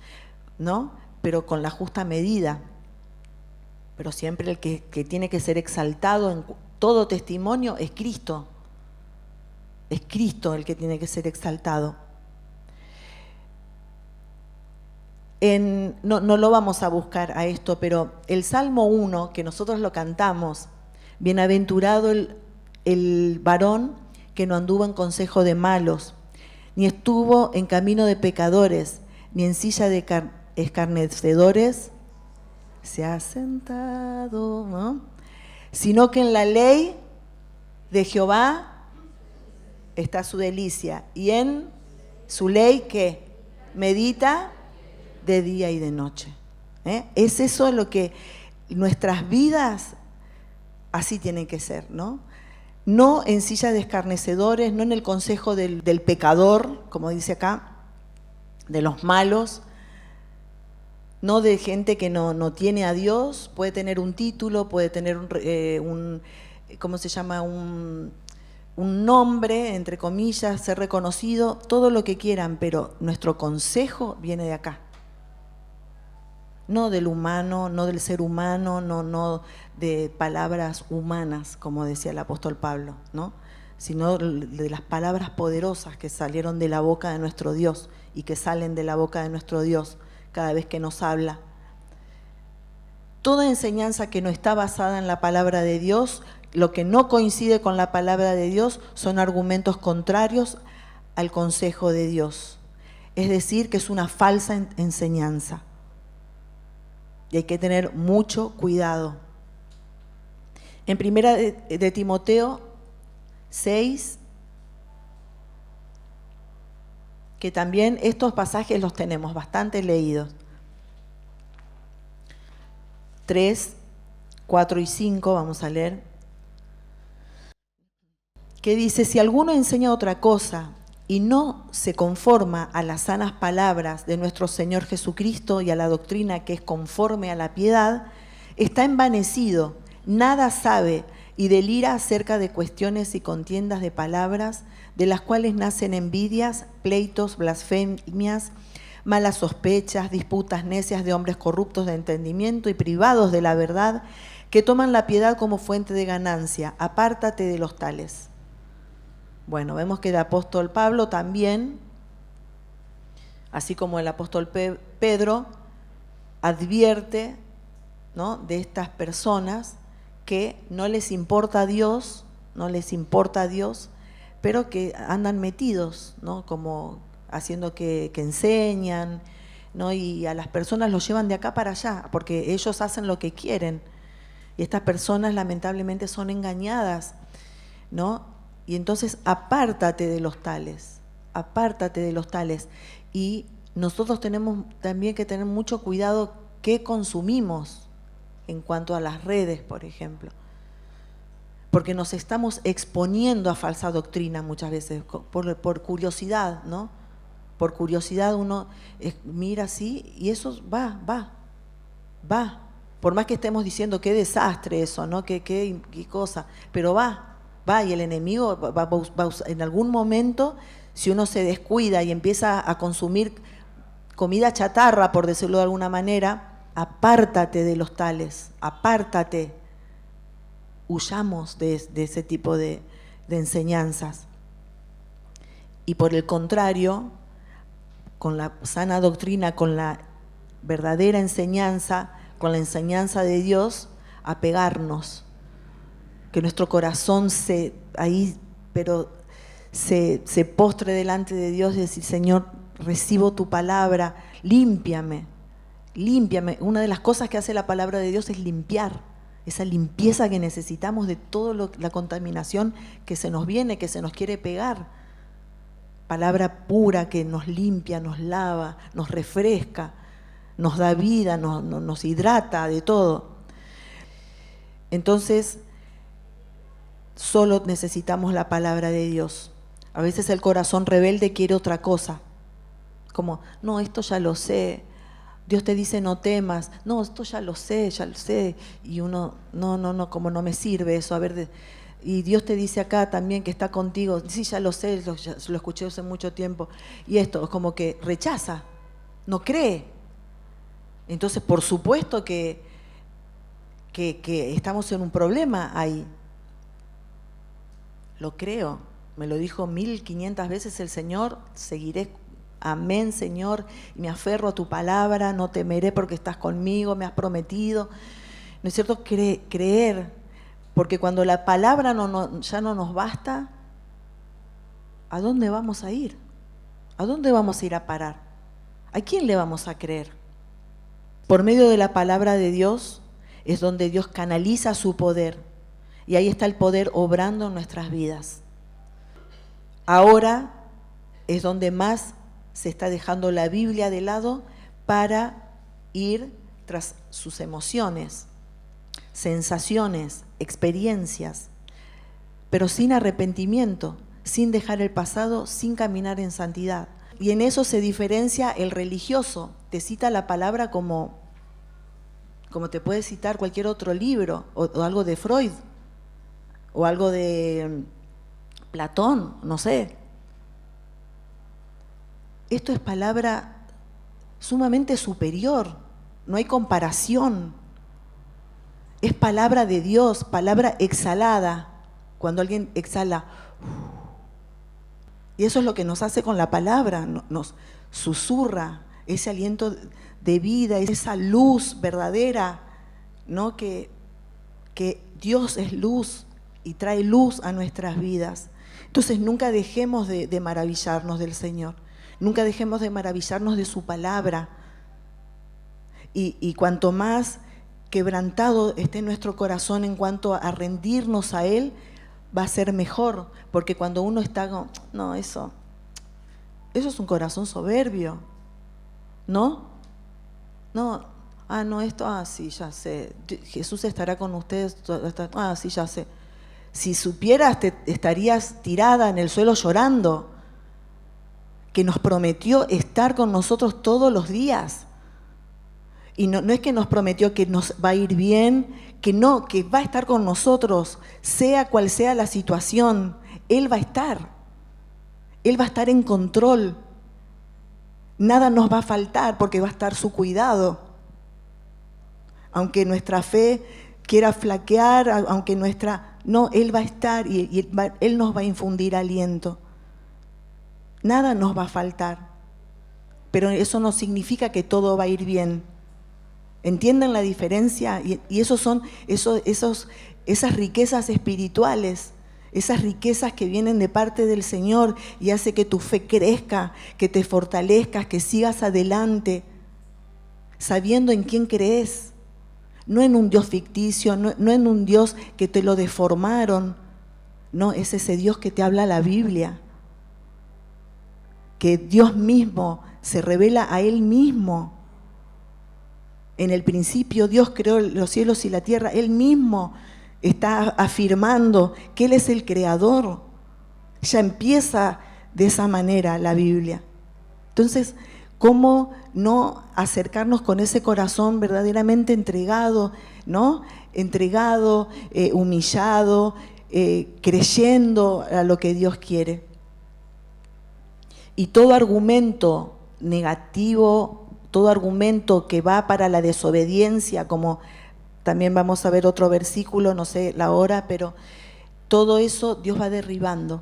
¿no? Pero con la justa medida. Pero siempre el que tiene que ser exaltado en todo testimonio es Cristo. Es Cristo el que tiene que ser exaltado. No lo vamos a buscar a esto, pero el Salmo 1, que nosotros lo cantamos, bienaventurado el varón que no anduvo en consejo de malos, ni estuvo en camino de pecadores, ni en silla de escarnecedores se ha sentado, ¿no? Sino que en la ley de Jehová está su delicia, y en su ley que medita de día y de noche. Es eso lo que nuestras vidas así tienen que ser, ¿no? No en silla de escarnecedores, no en el consejo del pecador, como dice acá, de los malos, no de gente que no tiene a Dios. Puede tener un título, puede tener ¿cómo se llama? Un nombre, entre comillas, ser reconocido, todo lo que quieran, pero nuestro consejo viene de acá. No del humano, no del ser humano, no de palabras humanas, como decía el apóstol Pablo, ¿no? sino de las palabras poderosas que salieron de la boca de nuestro Dios y que salen de la boca de nuestro Dios cada vez que nos habla. Toda enseñanza que no está basada en la palabra de Dios, lo que no coincide con la palabra de Dios, son argumentos contrarios al consejo de Dios. Es decir, que es una falsa enseñanza. Y hay que tener mucho cuidado. En primera de Timoteo 6, que también estos pasajes los tenemos bastante leídos. 3, 4 y 5, vamos a leer. Que dice, si alguno enseña otra cosa y no se conforma a las sanas palabras de nuestro Señor Jesucristo y a la doctrina que es conforme a la piedad, está envanecido, nada sabe y delira acerca de cuestiones y contiendas de palabras, de las cuales nacen envidias, pleitos, blasfemias, malas sospechas, disputas necias de hombres corruptos de entendimiento y privados de la verdad, que toman la piedad como fuente de ganancia. Apártate de los tales. Bueno, vemos que el apóstol Pablo también, así como el apóstol Pedro, advierte, ¿no?, de estas personas que no les importa a Dios, pero que andan metidos, ¿no?, como haciendo que enseñan, ¿no?, y a las personas los llevan de acá para allá, porque ellos hacen lo que quieren. Y estas personas lamentablemente son engañadas, ¿no? Y entonces apártate de los tales. Y nosotros tenemos también que tener mucho cuidado qué consumimos en cuanto a las redes, por ejemplo. Porque nos estamos exponiendo a falsa doctrina muchas veces, por curiosidad, ¿no? Por curiosidad uno mira así y eso va. Por más que estemos diciendo qué desastre eso, ¿no? Qué cosa, pero va y el enemigo va en algún momento, si uno se descuida y empieza a consumir comida chatarra, por decirlo de alguna manera, apártate de los tales, apártate. Huyamos de ese tipo de enseñanzas. Y por el contrario, con la sana doctrina, con la verdadera enseñanza, con la enseñanza de Dios, apegarnos. Que nuestro corazón se postre delante de Dios y decir, Señor, recibo tu palabra, límpiame. Una de las cosas que hace la palabra de Dios es limpiar, esa limpieza que necesitamos de toda la contaminación que se nos viene, que se nos quiere pegar. Palabra pura que nos limpia, nos lava, nos refresca, nos da vida, nos hidrata de todo. Entonces, solo necesitamos la palabra de Dios. A veces el corazón rebelde quiere otra cosa, como, no, esto ya lo sé. Dios te dice no temas, no, esto ya lo sé, y uno, no, como no me sirve eso, a ver, y Dios te dice acá también que está contigo, sí, ya lo sé, lo escuché hace mucho tiempo, y esto es como que rechaza, no cree. Entonces, por supuesto que estamos en un problema ahí. Lo creo, me lo dijo 1500 veces el Señor, seguiré. Amén, Señor, y me aferro a tu palabra, no temeré porque estás conmigo, me has prometido. ¿No es cierto? Creer, porque cuando la palabra ya no nos basta, ¿a dónde vamos a ir? ¿A dónde vamos a ir a parar? ¿A quién le vamos a creer? Por medio de la palabra de Dios es donde Dios canaliza su poder, y ahí está el poder obrando en nuestras vidas. Ahora es donde más se está dejando la Biblia de lado para ir tras sus emociones, sensaciones, experiencias, pero sin arrepentimiento, sin dejar el pasado, sin caminar en santidad. Y en eso se diferencia el religioso. Te cita la palabra como te puede citar cualquier otro libro, o algo de Freud, o algo de Platón, no sé. Esto es palabra sumamente superior, no hay comparación. Es palabra de Dios, palabra exhalada. Cuando alguien exhala, Y eso es lo que nos hace con la palabra, nos susurra ese aliento de vida, esa luz verdadera, ¿no? Que Dios es luz y trae luz a nuestras vidas. Entonces nunca dejemos de maravillarnos del Señor, nunca dejemos de maravillarnos de su palabra. Y cuanto más quebrantado esté nuestro corazón en cuanto a rendirnos a Él, va a ser mejor, porque cuando uno está con, no, eso es un corazón soberbio, ¿no? No, no, esto, sí, ya sé, Jesús estará con ustedes, sí, ya sé. Si supieras, estarías tirada en el suelo llorando, que nos prometió estar con nosotros todos los días. Y no es que nos prometió que nos va a ir bien, que no, que va a estar con nosotros, sea cual sea la situación, Él va a estar. Él va a estar en control. Nada nos va a faltar porque va a estar su cuidado. Aunque nuestra fe quiera flaquear, aunque no, Él va a estar y Él nos va a infundir aliento. Nada nos va a faltar. Pero eso no significa que todo va a ir bien. ¿Entienden la diferencia? Y esos son esas riquezas espirituales, esas riquezas que vienen de parte del Señor y hace que tu fe crezca, que te fortalezcas, que sigas adelante, sabiendo en quién crees. No en un Dios ficticio, no en un Dios que te lo deformaron. No, es ese Dios que te habla la Biblia. Que Dios mismo se revela a Él mismo. En el principio Dios creó los cielos y la tierra. Él mismo está afirmando que Él es el creador. Ya empieza de esa manera la Biblia. Entonces, ¿cómo no acercarnos con ese corazón verdaderamente entregado, ¿no? Entregado, humillado, creyendo a lo que Dios quiere? Y todo argumento negativo, todo argumento que va para la desobediencia, como también vamos a ver otro versículo, no sé la hora, pero todo eso Dios va derribando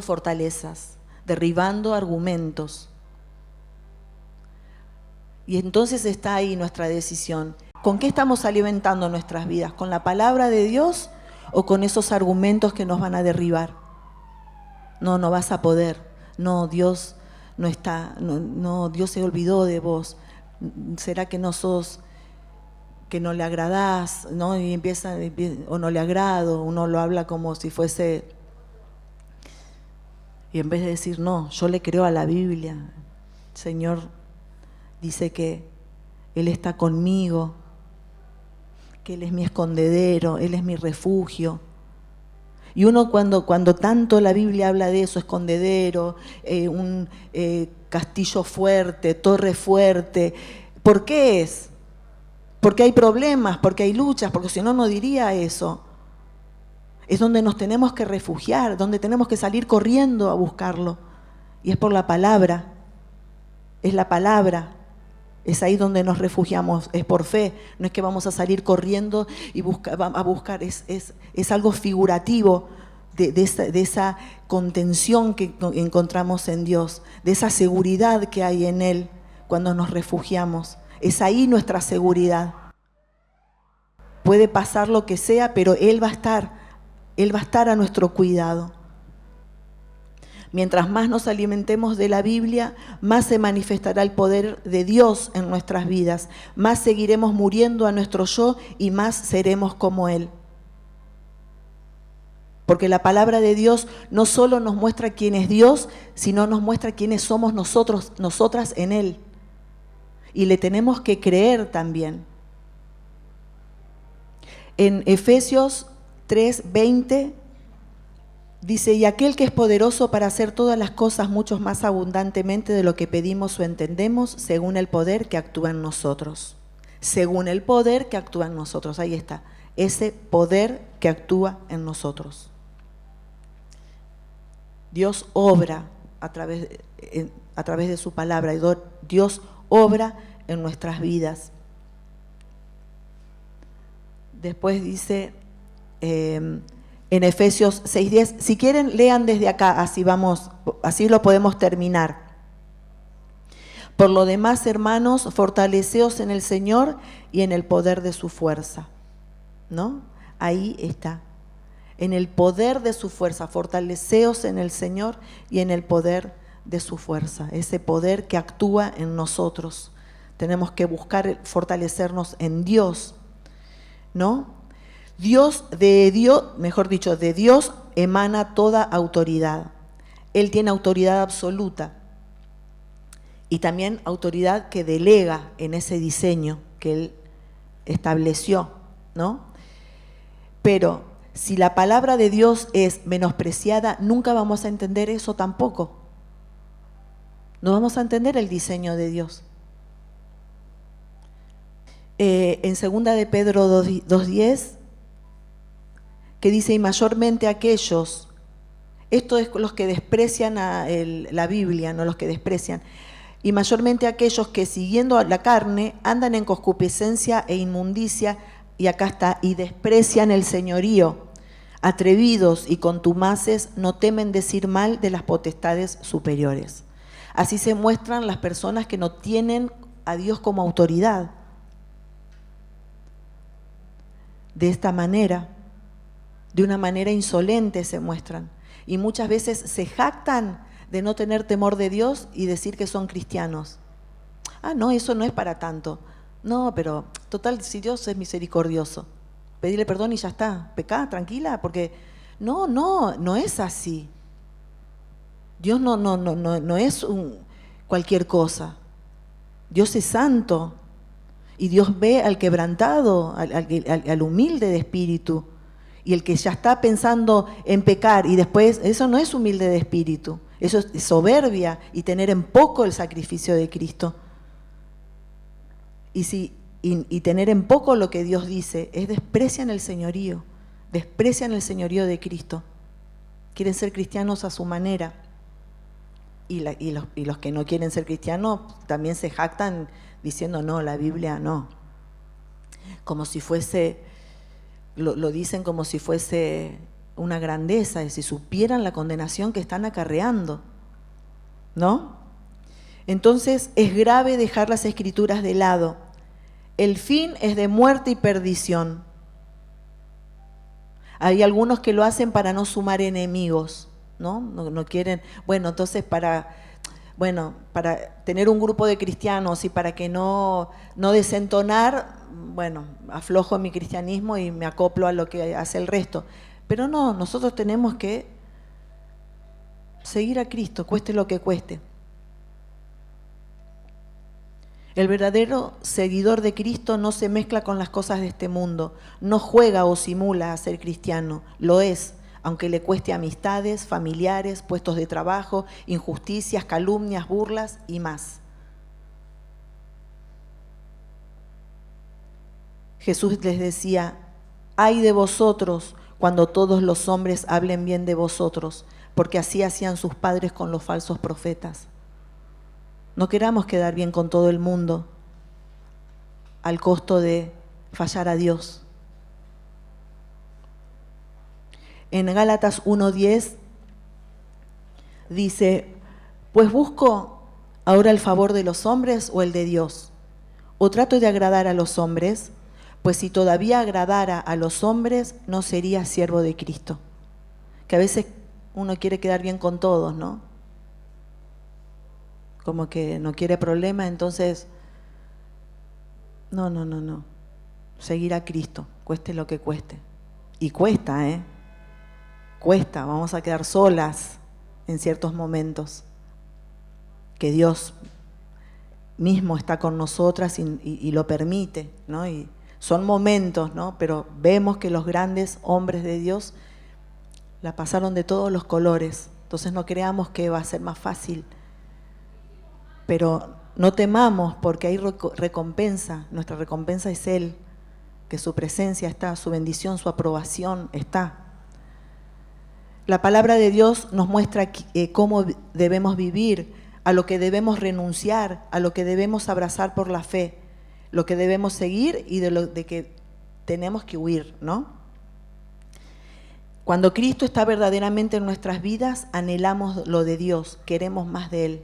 fortalezas, derribando argumentos. Y entonces está ahí nuestra decisión. ¿Con qué estamos alimentando nuestras vidas? ¿Con la palabra de Dios o con esos argumentos que nos van a derribar? No vas a poder. No, Dios no está, no, Dios se olvidó de vos. ¿Será que no sos, que no le agradás, ¿no? Y empieza, o no le agrado, uno lo habla como si fuese, y en vez de decir, no, yo le creo a la Biblia, el Señor dice que Él está conmigo, que Él es mi escondedero, Él es mi refugio. Y uno cuando tanto la Biblia habla de eso, escondedero, un castillo fuerte, torre fuerte, ¿por qué es? Porque hay problemas, porque hay luchas, porque si no, no diría eso. Es donde nos tenemos que refugiar, donde tenemos que salir corriendo a buscarlo. Y es por la palabra, es la palabra. Es ahí donde nos refugiamos, es por fe, no es que vamos a salir corriendo y a buscar, es algo figurativo de esa contención que encontramos en Dios, de esa seguridad que hay en Él cuando nos refugiamos. Es ahí nuestra seguridad. Puede pasar lo que sea, pero Él va a estar a nuestro cuidado. Mientras más nos alimentemos de la Biblia, más se manifestará el poder de Dios en nuestras vidas, más seguiremos muriendo a nuestro yo y más seremos como Él. Porque la palabra de Dios no solo nos muestra quién es Dios, sino nos muestra quiénes somos nosotros, nosotras en Él. Y le tenemos que creer también. En Efesios 3:20 dice, y aquel que es poderoso para hacer todas las cosas mucho más abundantemente de lo que pedimos o entendemos, según el poder que actúa en nosotros. Según el poder que actúa en nosotros. Ahí está, ese poder que actúa en nosotros. Dios obra a través de su palabra. Dios obra en nuestras vidas. Después dice En Efesios 6:10, si quieren lean desde acá, así lo podemos terminar. Por lo demás, hermanos, fortaleceos en el Señor y en el poder de su fuerza, ¿no? Ahí está, en el poder de su fuerza, fortaleceos en el Señor y en el poder de su fuerza, ese poder que actúa en nosotros. Tenemos que buscar fortalecernos en Dios, ¿no? De Dios emana toda autoridad. Él tiene autoridad absoluta y también autoridad que delega en ese diseño que Él estableció, ¿no? Pero si la palabra de Dios es menospreciada, nunca vamos a entender eso tampoco. No vamos a entender el diseño de Dios. En 2 de Pedro 2:10, que dice, y mayormente aquellos, esto es los que desprecian la Biblia, no los que desprecian, y mayormente aquellos que siguiendo la carne andan en concupiscencia e inmundicia, y acá está, y desprecian el señorío, atrevidos y contumaces, no temen decir mal de las potestades superiores. Así se muestran las personas que no tienen a Dios como autoridad. De esta manera, de una manera insolente se muestran. Y muchas veces se jactan de no tener temor de Dios y decir que son cristianos. Ah, no, eso no es para tanto. No, pero total, si Dios es misericordioso, pedirle perdón y ya está. Pecá, tranquila, porque no es así. Dios no es cualquier cosa. Dios es santo. Y Dios ve al quebrantado, al humilde de espíritu. Y el que ya está pensando en pecar y después, eso no es humilde de espíritu. Eso es soberbia y tener en poco el sacrificio de Cristo. Y tener en poco lo que Dios dice, es desprecian el señorío de Cristo. Quieren ser cristianos a su manera. Y los que no quieren ser cristianos también se jactan diciendo, no, la Biblia no. Como si fuese, lo dicen como si fuese una grandeza, y si supieran la condenación que están acarreando, ¿no? Entonces es grave dejar las Escrituras de lado. El fin es de muerte y perdición. Hay algunos que lo hacen para no sumar enemigos, ¿no? No quieren, bueno, entonces para tener un grupo de cristianos y para que no desentonar, bueno, aflojo mi cristianismo y me acoplo a lo que hace el resto. Pero no, nosotros tenemos que seguir a Cristo, cueste lo que cueste. El verdadero seguidor de Cristo no se mezcla con las cosas de este mundo, no juega o simula a ser cristiano, lo es, aunque le cueste amistades, familiares, puestos de trabajo, injusticias, calumnias, burlas y más. Jesús les decía, ay de vosotros cuando todos los hombres hablen bien de vosotros, porque así hacían sus padres con los falsos profetas. No queramos quedar bien con todo el mundo al costo de fallar a Dios. En Gálatas 1:10 dice, pues busco ahora el favor de los hombres o el de Dios, o trato de agradar a los hombres, pues si todavía agradara a los hombres no sería siervo de Cristo. Que a veces uno quiere quedar bien con todos, ¿no? Como que no quiere problema, entonces, no. Seguir a Cristo, cueste lo que cueste. Y cuesta, cuesta, vamos a quedar solas en ciertos momentos. Que Dios mismo está con nosotras y lo permite, ¿no? Y son momentos, ¿no? Pero vemos que los grandes hombres de Dios la pasaron de todos los colores. Entonces no creamos que va a ser más fácil. Pero no temamos porque hay recompensa. Nuestra recompensa es Él, que su presencia está, su bendición, su aprobación está. La palabra de Dios nos muestra cómo debemos vivir, a lo que debemos renunciar, a lo que debemos abrazar por la fe, lo que debemos seguir y de que tenemos que huir, ¿no? Cuando Cristo está verdaderamente en nuestras vidas, anhelamos lo de Dios, queremos más de Él.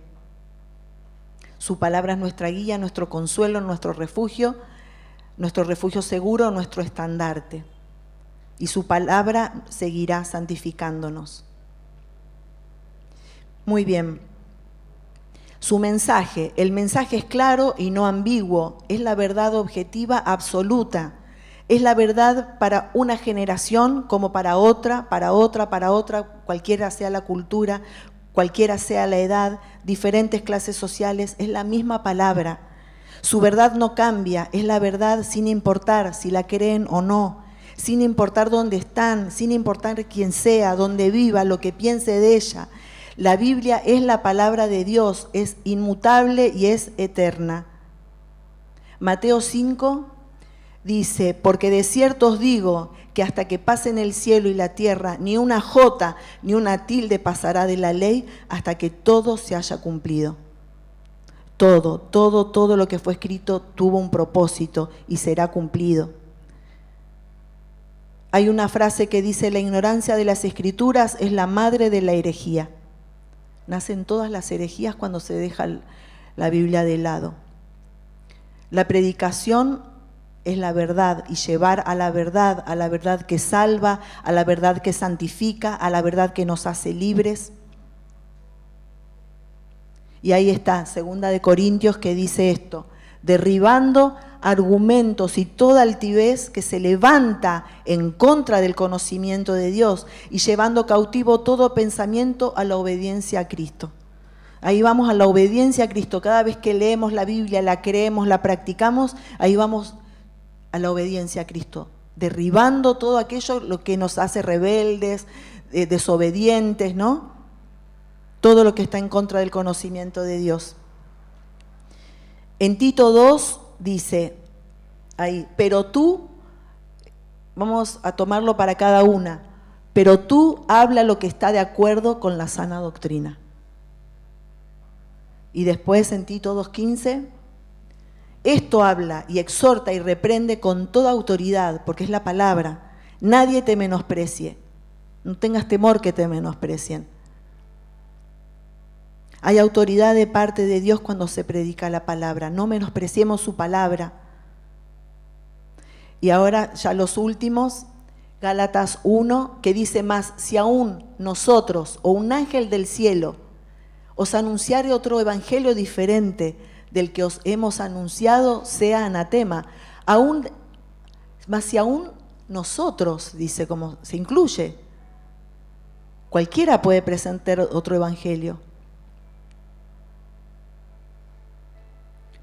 Su palabra es nuestra guía, nuestro consuelo, nuestro refugio seguro, nuestro estandarte. Y su palabra seguirá santificándonos. Muy bien. Su mensaje, el mensaje es claro y no ambiguo, es la verdad objetiva absoluta. Es la verdad para una generación como para otra, cualquiera sea la cultura, cualquiera sea la edad, diferentes clases sociales, es la misma palabra. Su verdad no cambia, es la verdad sin importar si la creen o no, sin importar dónde están, sin importar quién sea, dónde viva, lo que piense de ella. La Biblia es la palabra de Dios, es inmutable y es eterna. Mateo 5 dice, porque de cierto os digo que hasta que pasen el cielo y la tierra, ni una jota ni una tilde pasará de la ley hasta que todo se haya cumplido. Todo lo que fue escrito tuvo un propósito y será cumplido. Hay una frase que dice, la ignorancia de las escrituras es la madre de la herejía. Nacen todas las herejías cuando se deja la Biblia de lado. La predicación es la verdad y llevar a la verdad que salva, a la verdad que santifica, a la verdad que nos hace libres. Y ahí está, 2 Corintios, que dice esto, derribando argumentos y toda altivez que se levanta en contra del conocimiento de Dios y llevando cautivo todo pensamiento a la obediencia a Cristo. Ahí vamos a la obediencia a Cristo. Cada vez que leemos la Biblia, la creemos, la practicamos, ahí vamos a la obediencia a Cristo, derribando todo aquello lo que nos hace rebeldes, desobedientes, ¿no? Todo lo que está en contra del conocimiento de Dios. En Tito 2 dice ahí, pero tú, vamos a tomarlo para cada una, pero tú habla lo que está de acuerdo con la sana doctrina. Y después en Tito 2:15, esto habla y exhorta y reprende con toda autoridad, porque es la palabra. Nadie te menosprecie. No tengas temor que te menosprecien. Hay autoridad de parte de Dios cuando se predica la palabra. No menospreciemos su palabra. Y ahora ya los últimos, Gálatas 1, que dice más, si aún nosotros o un ángel del cielo os anunciare otro evangelio diferente del que os hemos anunciado, sea anatema. Más si aún nosotros, dice, como se incluye. Cualquiera puede presentar otro evangelio.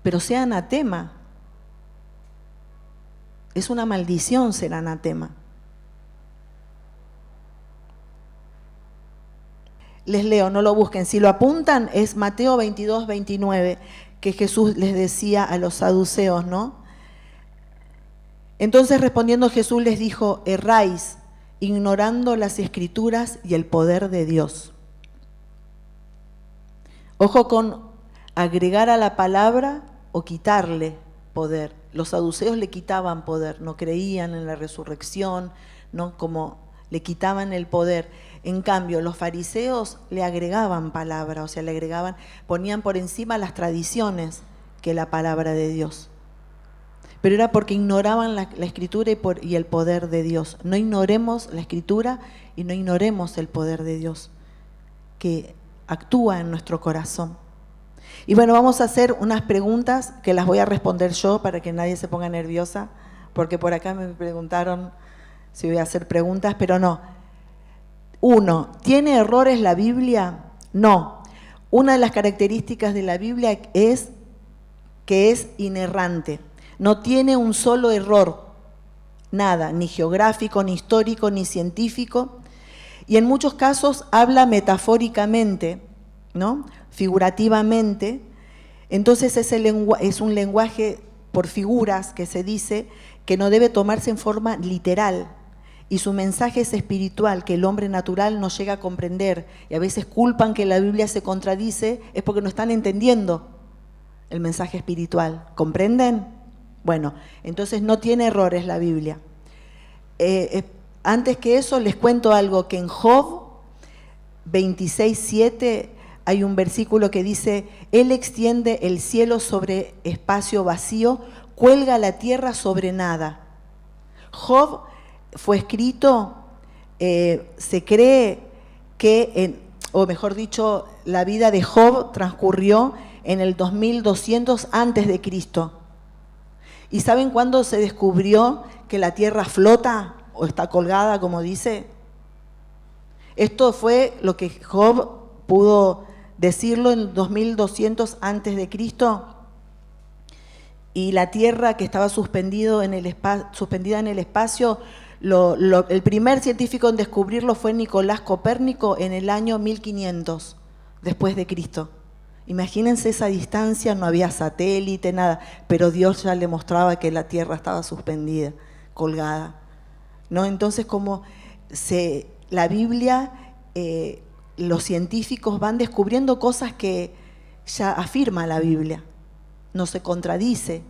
Pero sea anatema. Es una maldición ser anatema. Les leo, no lo busquen. Si lo apuntan, es Mateo 22, 29, que Jesús les decía a los saduceos, ¿no? Entonces respondiendo Jesús les dijo, erráis, ignorando las Escrituras y el poder de Dios. Ojo con agregar a la palabra o quitarle poder. Los saduceos le quitaban poder, no creían en la resurrección, no, como le quitaban el poder. En cambio, los fariseos le agregaban palabra, o sea, le agregaban, ponían por encima las tradiciones que la palabra de Dios. Pero era porque ignoraban la Escritura y el poder de Dios. No ignoremos la Escritura y no ignoremos el poder de Dios que actúa en nuestro corazón. Y bueno, vamos a hacer unas preguntas que las voy a responder yo para que nadie se ponga nerviosa, porque por acá me preguntaron si voy a hacer preguntas, pero no. 1. ¿Tiene errores la Biblia? No. Una de las características de la Biblia es que es inerrante. No tiene un solo error, nada, ni geográfico, ni histórico, ni científico. Y en muchos casos habla metafóricamente, ¿no? Figurativamente. Entonces es un lenguaje por figuras que se dice que no debe tomarse en forma literal. Y su mensaje es espiritual, que el hombre natural no llega a comprender. Y a veces culpan que la Biblia se contradice, es porque no están entendiendo el mensaje espiritual. ¿Comprenden? Bueno, entonces no tiene errores la Biblia. Antes que eso, les cuento algo, que en Job 26:7 hay un versículo que dice: Él extiende el cielo sobre espacio vacío, cuelga la tierra sobre nada. Job fue escrito, se cree que, o mejor dicho, la vida de Job transcurrió en el 2200 antes de Cristo. ¿Y saben cuándo se descubrió que la tierra flota o está colgada, como dice? Esto fue lo que Job pudo decirlo en 2200 antes de Cristo. Y la tierra que estaba suspendida en el espacio, el primer científico en descubrirlo fue Nicolás Copérnico en el año 1500 después de Cristo. Imagínense esa distancia, no había satélite, nada, pero Dios ya le mostraba que la tierra estaba suspendida, colgada, ¿no? Entonces, como la Biblia, los científicos van descubriendo cosas que ya afirma la Biblia, no se contradice,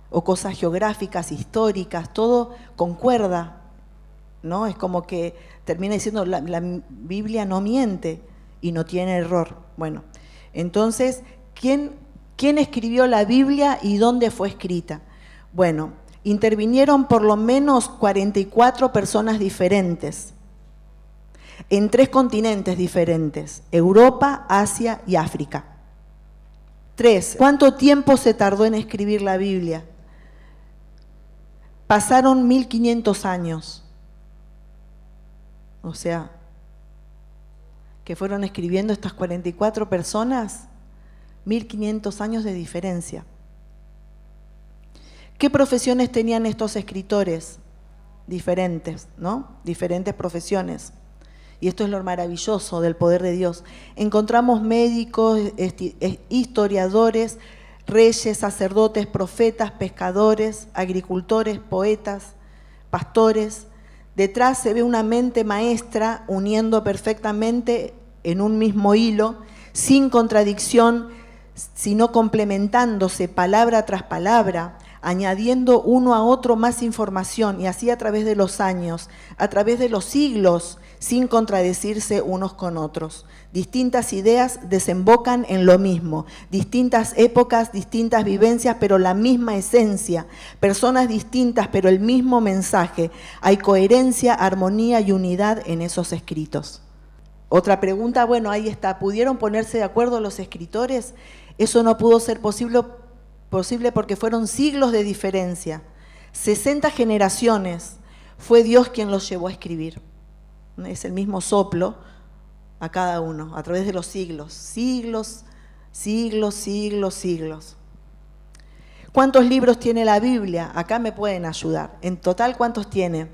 o cosas geográficas, históricas, todo concuerda, ¿no? Es como que termina diciendo, la Biblia no miente y no tiene error. Bueno, entonces, ¿quién escribió la Biblia y dónde fue escrita? Bueno, intervinieron por lo menos 44 personas diferentes, en 3 continentes diferentes: Europa, Asia y África. 3. ¿Cuánto tiempo se tardó en escribir la Biblia? Pasaron 1500 años. O sea, que fueron escribiendo estas 44 personas, 1500 años de diferencia. ¿Qué profesiones tenían estos escritores? Diferentes, ¿no? Diferentes profesiones. Y esto es lo maravilloso del poder de Dios. Encontramos médicos, historiadores, reyes, sacerdotes, profetas, pescadores, agricultores, poetas, pastores. Detrás se ve una mente maestra uniendo perfectamente en un mismo hilo, sin contradicción, sino complementándose palabra tras palabra, añadiendo uno a otro más información, y así a través de los años, a través de los siglos, sin contradecirse unos con otros. Distintas ideas desembocan en lo mismo, distintas épocas, distintas vivencias, pero la misma esencia, personas distintas, pero el mismo mensaje. Hay coherencia, armonía y unidad en esos escritos. Otra pregunta, bueno, ahí está, ¿pudieron ponerse de acuerdo los escritores? Eso no pudo ser posible porque fueron siglos de diferencia. 60 generaciones fue Dios quien los llevó a escribir. Es el mismo soplo a cada uno, a través de los siglos. Siglos, siglos, siglos, siglos. ¿Cuántos libros tiene la Biblia? Acá me pueden ayudar. En total, ¿cuántos tiene?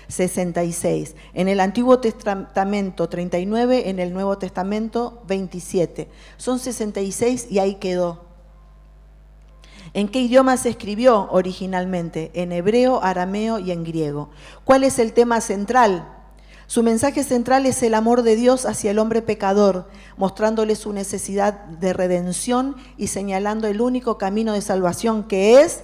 66. En el Antiguo Testamento, 39. En el Nuevo Testamento, 27. Son 66 y ahí quedó. ¿En qué idioma se escribió originalmente? En hebreo, arameo y en griego. ¿Cuál es el tema central? Su mensaje central es el amor de Dios hacia el hombre pecador, mostrándole su necesidad de redención y señalando el único camino de salvación, que es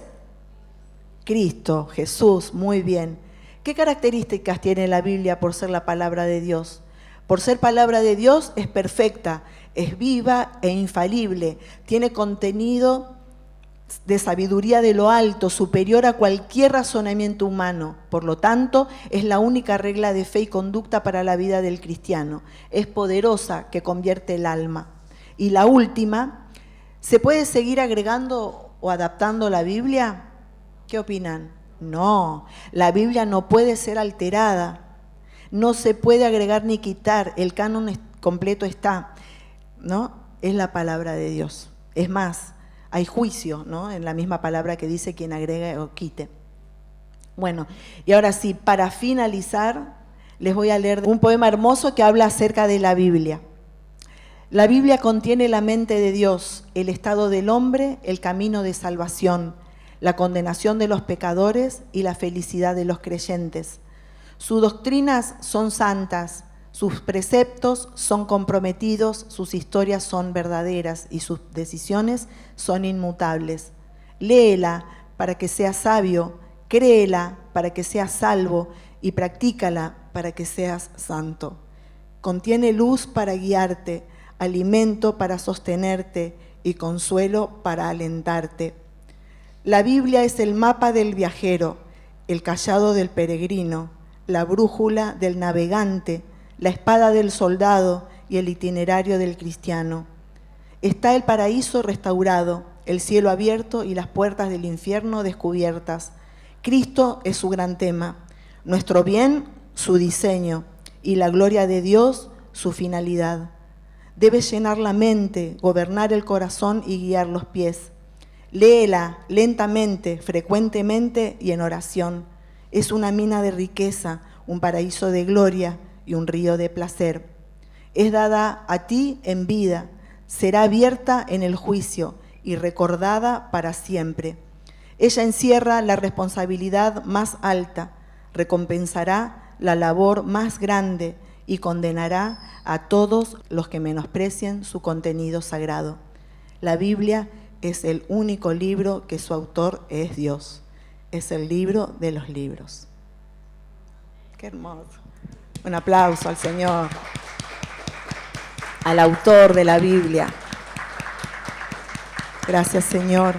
Cristo, Jesús. Muy bien. ¿Qué características tiene la Biblia por ser la palabra de Dios? Por ser palabra de Dios es perfecta, es viva e infalible, tiene contenido de sabiduría de lo alto, superior a cualquier razonamiento humano. Por lo tanto, es la única regla de fe y conducta para la vida del cristiano. Es poderosa, que convierte el alma. Y la última, ¿se puede seguir agregando o adaptando la Biblia? ¿Qué opinan? No, la Biblia no puede ser alterada, no se puede agregar ni quitar, el canon completo está, ¿no? Es la palabra de Dios. Es más, hay juicio, ¿no? En la misma palabra que dice quien agrega o quite. Bueno, y ahora sí, para finalizar, les voy a leer un poema hermoso que habla acerca de la Biblia. La Biblia contiene la mente de Dios, el estado del hombre, el camino de salvación, la condenación de los pecadores y la felicidad de los creyentes. Sus doctrinas son santas, sus preceptos son comprometidos, sus historias son verdaderas y sus decisiones son inmutables. Léela para que seas sabio, créela para que seas salvo y practícala para que seas santo. Contiene luz para guiarte, alimento para sostenerte y consuelo para alentarte. La Biblia es el mapa del viajero, el cayado del peregrino, la brújula del navegante, la espada del soldado y el itinerario del cristiano. Está el paraíso restaurado, el cielo abierto y las puertas del infierno descubiertas. Cristo es su gran tema, nuestro bien, su diseño, y la gloria de Dios, su finalidad. Debe llenar la mente, gobernar el corazón y guiar los pies. Léela lentamente, frecuentemente y en oración. Es una mina de riqueza, un paraíso de gloria y un río de placer. Es dada a ti en vida, será abierta en el juicio y recordada para siempre. Ella encierra la responsabilidad más alta, recompensará la labor más grande y condenará a todos los que menosprecien su contenido sagrado. La Biblia es el único libro que su autor es Dios. Es el libro de los libros. Qué hermoso. Un aplauso al Señor, al autor de la Biblia. Gracias, Señor.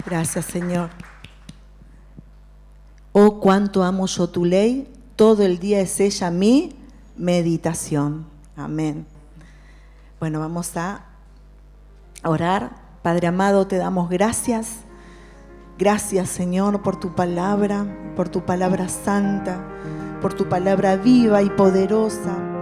Gracias, Señor. Oh, cuánto amo yo tu ley, todo el día es ella mi meditación. Amén. Bueno, vamos a orar. Padre amado, te damos gracias. Gracias, Señor, por tu palabra santa, por tu palabra viva y poderosa.